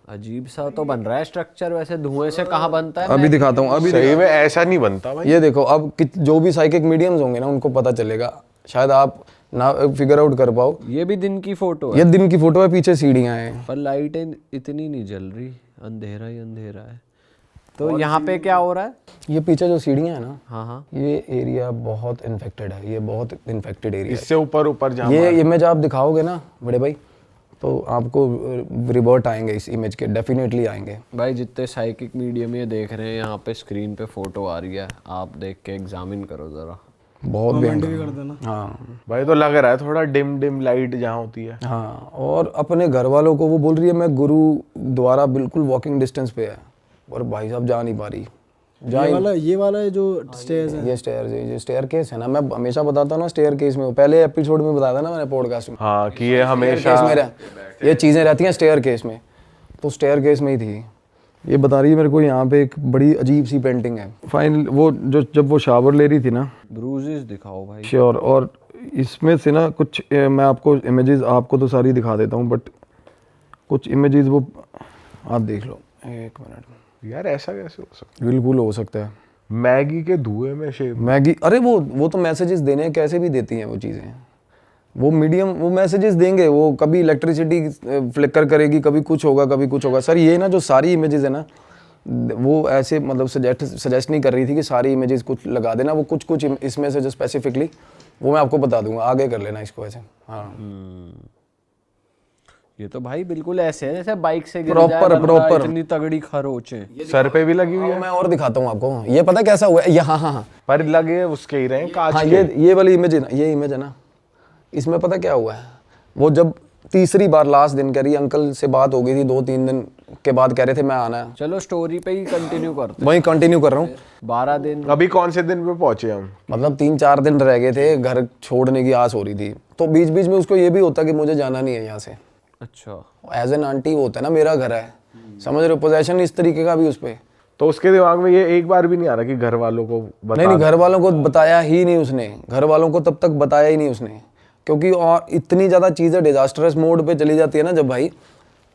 अजीब सा तो बन रहा है स्ट्रक्चर वैसे, धुएं से कहाँ बनता है? अभी दिखाता हूँ। अभी सही में ऐसा नहीं बनता भाई। ये देखो, अब जो भी साइकिक मीडियम्स होंगे ना उनको पता चलेगा, शायद आप ना फिगर आउट कर पाओ। ये भी दिन की फोटो है? ये दिन की फोटो है, पीछे सीढ़ियाँ हैं। पर लाइटें इतनी नहीं जल रही, अंधेरा ही अंधेरा है। तो यहाँ पे क्या हो रहा है? ये पीछे जो सीढ़ियाँ हैं ना, हाँ, ये एरिया बहुत इन्फेक्टेड है, ये बहुत इन्फेक्टेड एरिया इससे ऊपर जहाँ है। ये इमेज आप दिखाओगे ना बड़े भाई, तो आपको रिवर्ट आएंगे इस इमेज के, डेफिनेटली आएंगे। भाई जितने साइकिक मीडियम ये देख रहे हैं, यहाँ पे स्क्रीन पे फोटो आ रही है, आप देख के एग्जामिन करो जरा। बहुत कमेंट भयंकर। भी कर देना। हाँ भाई तो लग रहा है थोड़ा डिम लाइट जहाँ होती है। हाँ। और अपने घर वालों को वो बोल रही है मैं गुरु द्वारा बिल्कुल वॉकिंग डिस्टेंस पे है, और भाई साहब जा नहीं पा रही। ये वाला है जो स्टेयर्स है। ये स्टेयर केस है ना, मैं हमेशा बताता हूँ ना स्टेयर केस में, पहले एपिसोड में बताया था ना मैंने पॉडकास्ट में। हाँ कि ये हमेशा ये चीज़ें रहती हैं स्टेयर केस में, तो स्टेयर केस में ही थी। ये बता रही है मेरे को यहाँ पे एक बड़ी अजीब सी पेंटिंग है। फाइनल वो जो जब वो शावर ले रही थी ना, ब्रूजेस दिखाओ भाई। श्योर। और इसमें से ना कुछ मैं आपको इमेजेस आपको तो सारी दिखा देता हूँ, बट कुछ इमेजेस वो आप देख लो। एक मिनट यार, ऐसा कैसे हो सकता बिल्कुल हो सकता है। है? मैगी के धुएं में शेप। मैगी, अरे वो तो मैसेजेस देने हैं, कैसे भी देती हैं वो चीज़ें। वो मीडियम वो मैसेजेस देंगे, वो कभी इलेक्ट्रिसिटी फ्लिकर करेगी, कभी कुछ होगा कभी कुछ होगा। सर ये ना जो सारी इमेजेस है ना, वो ऐसे मतलब सजेस्ट नहीं कर रही थी कि सारी इमेजेस कुछ लगा देना, वो कुछ इसमें से जो स्पेसिफिकली वो मैं आपको बता दूंगा, आगे कर लेना इसको ऐसे। हाँ ये तो भाई बिल्कुल ऐसे है जैसे बाइक से गिर Proper, जाए बंदा, proper। इतनी तगड़ी खरोचे। सर पे भी लगी हुई है मैं और दिखाता हूँ आपको। ये पता कैसा हुआ है? ये हाँ, पर लगे उसके ही रहे कांच हाँ, के। ये वाली इमेज है ना, ये इमेज है ना, इसमें पता क्या हुआ है? वो जब तीसरी बार लास्ट दिन कह रही, अंकल से बात हो गई थी 2-3 दिन के बाद, कह रहे थे मैं आना है। चलो स्टोरी पे ही कंटिन्यू करते वहीं कंटिन्यू कर रहा हूँ। 12 दिन। अभी कौन से दिन पे पहुंचे हम? मतलब 3-4 दिन रह गए थे, घर छोड़ने की आस हो रही थी, तो बीच बीच में उसको ये भी होता कि मुझे जाना नहीं है यहाँ से। अच्छा। एज एन आंटी वो होता है ना, मेरा घर है, समझ रहे हो, पोजेशन इस तरीके का भी उस पर। तो उसके दिमाग में ये एक बार भी नहीं आ रहा कि घर वालों को बता नहीं, घर वालों को बताया ही नहीं उसने, घर वालों को तब तक बताया ही नहीं उसने, क्योंकि और इतनी ज़्यादा चीज़ें डिजास्टरस मोड पे चली जाती है ना जब भाई,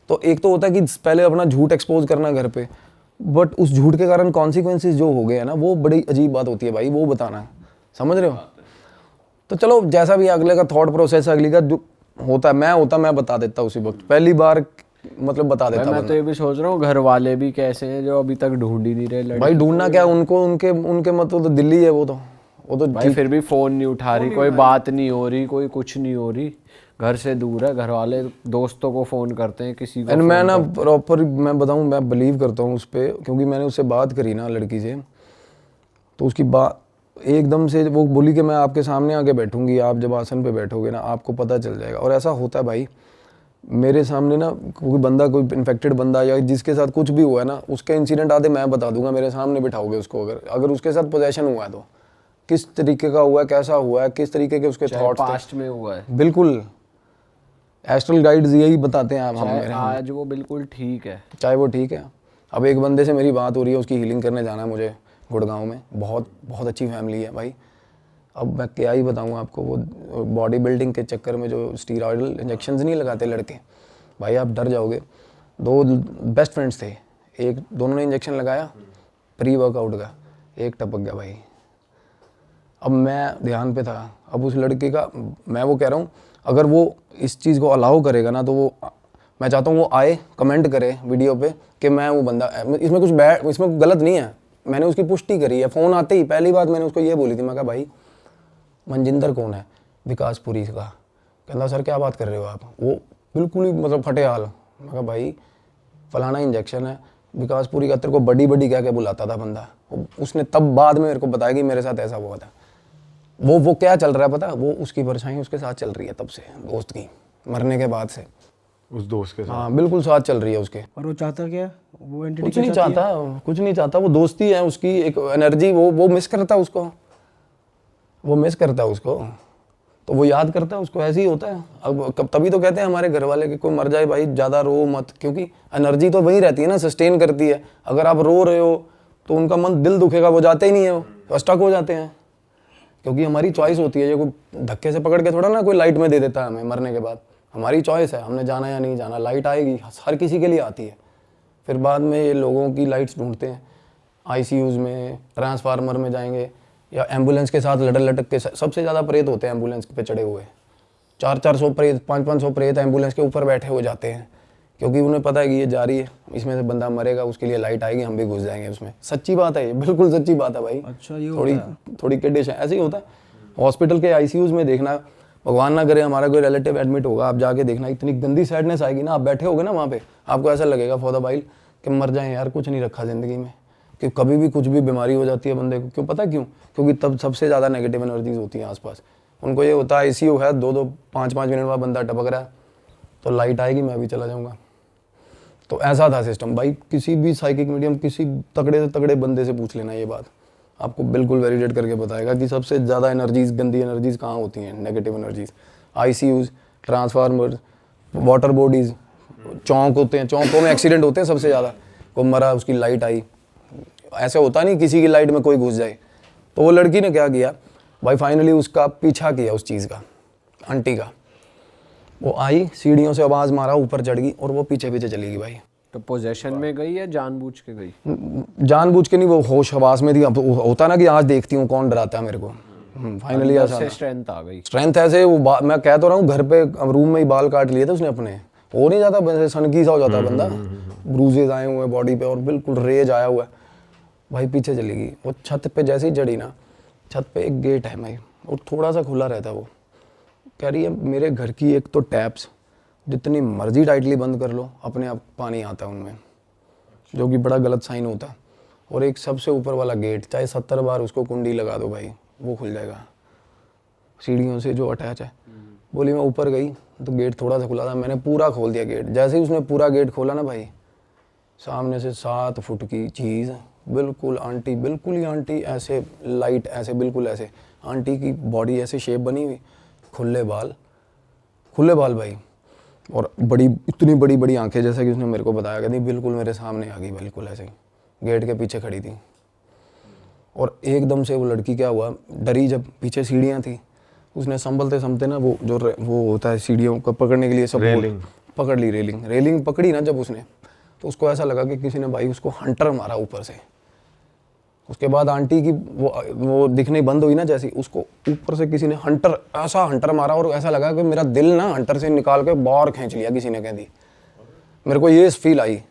तो एक तो होता है कि पहले अपना झूठ एक्सपोज करना घर पे, बट उस झूठ के कारण कॉन्सिक्वेंसेस जो हो गए हैं ना, वो बड़ी अजीब बात होती है भाई, वो बताना, समझ रहे हो। तो चलो जैसा भी अगले का थॉट प्रोसेस, अगली का जो होता है, मैं बता देता उसी वक्त, पहली बार मतलब बता देता। मैं तो ये भी सोच रहा हूँ घर वाले भी कैसे हैं जो अभी तक ढूंढ ही नहीं रहे लड़की। भाई ढूंढना क्या, उनको उनके मतलब तो दिल्ली है, वो तो भाई फिर भी फोन नहीं उठा रही, कोई बात नहीं हो रही, कोई कुछ नहीं हो रही, घर से दूर है। घर वाले दोस्तों को फोन करते हैं, किसी को। मैं ना प्रॉपर मैं बताऊं, मैं बिलीव करता हूँ उस पर, क्योंकि मैंने उससे बात करी ना लड़की से, तो उसकी बात एकदम से वो बोली कि मैं आपके सामने आके बैठूंगी, आप जब आसन पे बैठोगे ना आपको पता चल जाएगा। और ऐसा होता है भाई, मेरे सामने ना कोई बंदा, कोई इन्फेक्टेड बंदा या जिसके साथ कुछ भी हुआ है ना, उसके इंसिडेंट आते मैं बता दूंगा, मेरे सामने बिठाओगे उसको, अगर उसके साथ पोजेशन हुआ है तो किस तरीके का हुआ है, कैसा हुआ है, किस तरीके के उसके थॉट्स पास्ट में हुआ है। बिल्कुल एस्ट्रल गाइड्स यही बताते हैं हम मेरे। आज वो बिल्कुल ठीक है, चाहे वो ठीक है। अब एक बंदे से मेरी बात हो रही है, उसकी हीलिंग करने जाना है मुझे गुड़गांव में, बहुत बहुत अच्छी फैमिली है भाई। अब मैं क्या ही बताऊँ आपको, वो बॉडी बिल्डिंग के चक्कर में जो स्टीरॉयडल इंजेक्शंस नहीं लगाते लड़के, भाई आप डर जाओगे। 2 बेस्ट फ्रेंड्स थे, दोनों ने इंजेक्शन लगाया प्री वर्कआउट का, एक टपक गया भाई। अब मैं ध्यान पे था, अब उस लड़के का, मैं वो कह रहा हूँ, अगर वो इस चीज़ को अलाउ करेगा ना, तो वो, मैं चाहता हूँ वो आए कमेंट करे वीडियो पे कि मैं वो बंदा, इसमें कुछ इसमें गलत नहीं है। मैंने उसकी पुष्टि करी है, फ़ोन आते ही पहली बात मैंने उसको ये बोली थी, मैं कहा भाई मनजिंदर कौन है, विकास पुरी का। कहता सर क्या बात कर रहे हो आप, वो बिल्कुल ही मतलब फटे हाल। मैं कहा भाई फलाना इंजेक्शन है, विकास पुरी का तेरे को बड़ी बड़ी क्या क्या बुलाता था बंदा। उसने तब बाद में मेरे को बताया कि मेरे साथ ऐसा हुआ था। वो क्या चल रहा है पता, वो उसकी परछाई उसके साथ चल रही है तब से, दोस्त की मरने के बाद से उस दोस्त के साथ। हाँ बिल्कुल साथ चल रही है उसके। और वो चाहता क्या, वो एंटिटी कुछ नहीं चाहता, कुछ नहीं चाहता, वो दोस्ती है उसकी, एक एनर्जी वो मिस करता है उसको, वो मिस करता है उसको, तो वो याद करता है उसको। ऐसे ही होता है। अब तभी तो कहते हैं हमारे घर वाले कि कोई मर जाए भाई ज़्यादा रो मत, क्योंकि एनर्जी तो वही रहती है ना, सस्टेन करती है। अगर आप रो रहे हो तो उनका मन, दिल दुखेगा, वो जाते ही नहीं है, वो स्टक हो जाते हैं। क्योंकि हमारी चॉइस होती है, ये कोई धक्के से पकड़ के थोड़ा ना कोई लाइट में दे देता है हमें मरने के बाद। हमारी चॉइस है, हमने जाना या नहीं जाना। लाइट आएगी, हर किसी के लिए आती है। फिर बाद में ये लोगों की लाइट्स ढूंढते हैं, आईसीयूज़ में, ट्रांसफार्मर में जाएंगे, या एम्बुलेंस के साथ लटक लटक के। सबसे ज़्यादा प्रेत होते हैं एम्बुलेंस पे चढ़े हुए, 400-400 प्रेत, 500-500 प्रेत एम्बुलेंस के ऊपर बैठे हो जाते हैं, क्योंकि उन्हें पता है कि ये जा रही है, इसमें से बंदा मरेगा, उसके लिए लाइट आएगी, हम भी घुस जाएंगे उसमें। सच्ची बात है ये, बिल्कुल सच्ची बात है भाई। अच्छा, ये थोड़ी कंडीशन ऐसे ही होता है। हॉस्पिटल के आईसीयूज़ में देखना, भगवान ना करे हमारा कोई रिलेटिव एडमिट होगा, आप जाके देखना, इतनी गंदी सैडनेस आएगी ना। आप बैठे होगे ना वहाँ पे, आपको ऐसा लगेगा फॉर द वाइल कि मर जाएं यार, कुछ नहीं रखा ज़िंदगी में। कि कभी भी कुछ भी बीमारी हो जाती है बंदे को, क्यों पता क्यों? क्योंकि तब सबसे ज़्यादा नेगेटिव एनर्जीज होती हैं आसपास। उनको ये होता है आईसीयू है, 2-2, 5-5 मिनट बाद बंदा टपक रहा है, तो लाइट आएगी, मैं भी चला जाऊँगा। तो ऐसा था सिस्टम भाई। किसी भी साइकिक मीडियम, किसी तगड़े से तगड़े बंदे से पूछ लेना ये बात, आपको बिल्कुल वैलिडेट करके बताएगा कि सबसे ज़्यादा एनर्जीज, गंदी एनर्जीज कहाँ होती हैं, negative energies. ICUs, transformer, water bodies, चौक होते हैं, चौकों में एक्सीडेंट होते हैं सबसे ज़्यादा। को मरा, उसकी लाइट आई, ऐसा होता नहीं किसी की लाइट में कोई घुस जाए। तो वो लड़की ने क्या किया भाई, फाइनली उसका पीछा किया उस चीज़ का, आंटी का। वो आई, सीढ़ियों से आवाज़ मारा, ऊपर चढ़ गई और वो पीछे पीछे चली गई भाई। तो पोजेशन में गई या जानबूझ के गई? जानबूझ के नहीं, वो होश हवास में थी। अब होता ना कि आज देखती हूँ कौन डराता है मेरे को। फाइनली ऐसा स्ट्रेंथ आ गई। स्ट्रेंथ ऐसे वो मैं कह तो रहा हूँ, घर पे रूम में ही बाल काट लिए थे उसने अपने। हो नहीं जाता वैसे, सनकी सा हो जाता है बंदा, ब्रूजेज आए हुए हैं बॉडी पे और बिल्कुल रेज आया हुआ है भाई। पीछे चली गई। वो छत पे जैसे ही चढ़ी ना, छत पे एक गेट है भाई, और थोड़ा सा खुला रहता है। वो कह रही है मेरे घर की एक तो टैप्स जितनी मर्जी टाइटली बंद कर लो, अपने आप पानी आता है उनमें, जो कि बड़ा गलत साइन होता है। और एक सबसे ऊपर वाला गेट, चाहे 70 बार उसको कुंडी लगा दो भाई, वो खुल जाएगा, सीढ़ियों से जो अटैच है। बोली मैं ऊपर गई तो गेट थोड़ा सा खुला था, मैंने पूरा खोल दिया गेट। जैसे ही उसने पूरा गेट खोला ना भाई, सामने से 7 फुट की चीज़, बिल्कुल आंटी, बिल्कुल ही आंटी, ऐसे लाइट, ऐसे बिल्कुल ऐसे आंटी की बॉडी, ऐसे शेप बनी हुई, खुले बाल भाई, और बड़ी, इतनी बड़ी बड़ी आंखें, जैसा कि उसने मेरे को बताया, कहती बिल्कुल मेरे सामने आ गई, बिल्कुल ऐसे ही गेट के पीछे खड़ी थी। और एकदम से वो लड़की क्या हुआ, डरी, जब पीछे सीढ़ियाँ थी, उसने संभलते ना वो होता है सीढ़ियों को पकड़ने के लिए, सब रेलिंग पकड़ ली, रेलिंग पकड़ी ना जब उसने, तो उसको ऐसा लगा कि किसी ने भाई उसको हंटर मारा ऊपर से। उसके बाद आंटी की वो दिखनी बंद हुई ना, जैसी उसको ऊपर से किसी ने ऐसा हंटर मारा, और ऐसा लगा कि मेरा दिल ना हंटर से निकाल के बाहर खींच लिया किसी ने, कह दी मेरे को ये फील आई,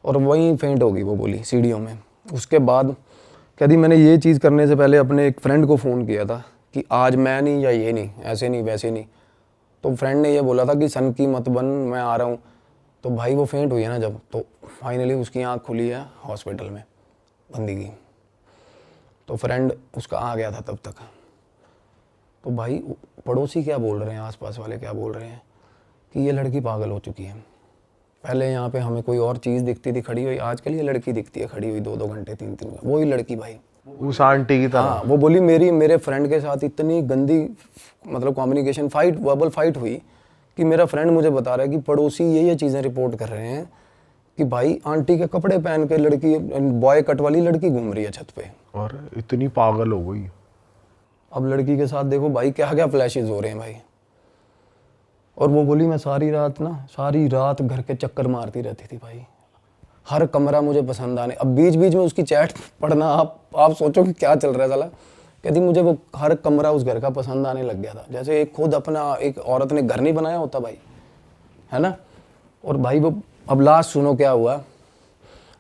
और वहीं फेंट हो गई वो, बोली सीढ़ियों में। उसके बाद कहती मैंने ये चीज़ करने से पहले अपने एक फ्रेंड को फ़ोन किया था कि आज मैं नहीं, या ये नहीं, ऐसे नहीं वैसे नहीं। तो फ्रेंड ने ये बोला था कि सन की मत बन, मैं आ रहा हूँ। तो भाई वो फेंट हुई है ना जब, तो फाइनली उसकी आँख खुली है हॉस्पिटल में, बंदी की। तो फ्रेंड उसका आ गया था तब तक। तो भाई पड़ोसी क्या बोल रहे हैं, आसपास वाले क्या बोल रहे हैं कि ये लड़की पागल हो चुकी है। पहले यहाँ पे हमें कोई और चीज़ दिखती थी खड़ी हुई, आजकल ये लड़की दिखती है खड़ी हुई 2-2 घंटे 3-3 घंटे, वही लड़की भाई, उस आंटी की तरह। हाँ, वो बोली मेरे फ्रेंड के साथ इतनी गंदी मतलब कम्युनिकेशन फाइट, वर्बल फाइट हुई कि मेरा फ्रेंड मुझे बता रहा है कि पड़ोसी ये चीज़ें रिपोर्ट कर रहे हैं कि भाई आंटी के कपड़े पहन के लड़की, बॉय कट वाली लड़की घूम रही है छत पे, और इतनी पागल हो गई। अब लड़की के साथ देखो भाई क्या क्या फ्लैशेस हो रहे हैं भाई। और वो बोली मैं सारी रात घर के चक्कर मारती रहती थी भाई, हर कमरा मुझे पसंद आने। अब बीच बीच में उसकी चैट पढ़ना, आप सोचो कि क्या चल रहा है साला। कहती मुझे वो हर कमरा उस घर का पसंद आने लग गया था, जैसे एक खुद अपना एक औरत ने घर नहीं बनाया होता भाई, है ना। और भाई वो अब लास्ट सुनो क्या हुआ।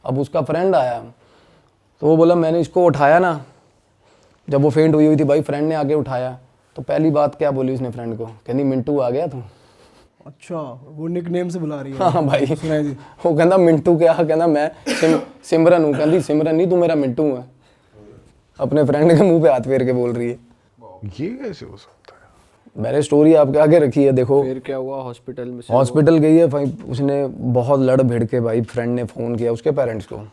अब उसका फ्रेंड आया तो वो बोला मैंने इसको उठाया ना, जब वो फेंट हुई थी भाई, फ्रेंड ने आके उठाया तो पहली बात क्या बोली उसने फ्रेंड को, कहनी मिंटू आ गया तू। अच्छा, वो निक नेम से बुला रही है। हाँ भाई, सुनाई दी। वो कहना मिंटू क्या, कहना मैं सिमरन हूँ, कहती सिमरन नहीं तू मेरा मिंटू है। अपने फ्रेंड के मुंह पे हाथ फेर के बोल रही है। ये कैसे हो सकता है? मैंने स्टोरी आपके आगे रखी है, देखो। फिर क्या हुआ हॉस्पिटल में से? हॉस्पिटल गई है भाई, उसने बहुत लड़ भिड़ के भाई फ्रेंड ने फ़ोन किया उसके पेरेंट्स को।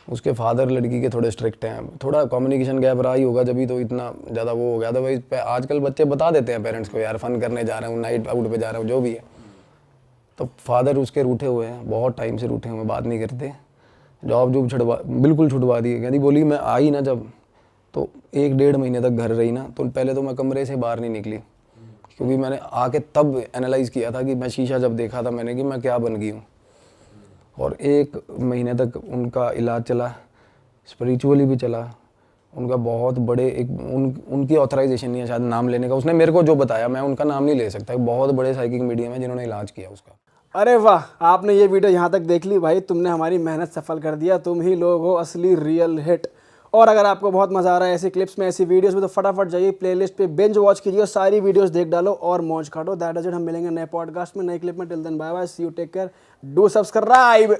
उसके फादर लड़की के थोड़े स्ट्रिक्ट हैं, थोड़ा कम्युनिकेशन गैप रहा ही होगा, जब तो इतना ज़्यादा वो हो गया था भाई। आजकल बच्चे बता देते हैं पेरेंट्स को, यार फन करने जा रहा हूँ, नाइट आउट पे जा रहा हूँ, जो भी है। तो फादर उसके रूठे हुए हैं, बहुत टाइम से रूठे हुए, बात नहीं करते। जॉब छुड़वा, बिल्कुल छुड़वा दी। कहती बोली मैं आई ना जब, तो 1-1.5 महीने तक घर रही ना, तो पहले तो मैं कमरे से बाहर नहीं निकली, क्योंकि मैंने आके तब एनालाइज़ किया था कि मैं शीशा जब देखा था मैंने कि मैं क्या बन गई हूँ। और 1 महीने तक उनका इलाज चला, स्पिरिचुअली भी चला। उनका बहुत बड़े उनकी ऑथराइजेशन नहीं है शायद नाम लेने का। उसने मेरे को जो बताया, मैं उनका नाम नहीं ले सकता, बहुत बड़े साइकिक मीडियम है जिन्होंने इलाज किया उसका। अरे वाह, आपने ये वीडियो यहाँ तक देख ली भाई, तुमने हमारी मेहनत सफल कर दिया। तुम ही लोग हो असली रियल हिट। और अगर आपको बहुत मज़ा आ रहा है ऐसी क्लिप्स में, ऐसी वीडियोस में, तो फटाफट जाइए प्लेलिस्ट पे बिंज वॉच कीजिए और सारी वीडियोस देख डालो और मौज काटो। That is it. हम मिलेंगे नए पॉडकास्ट में, नए क्लिप में। Till then bye bye, see you, take care, do subscribe.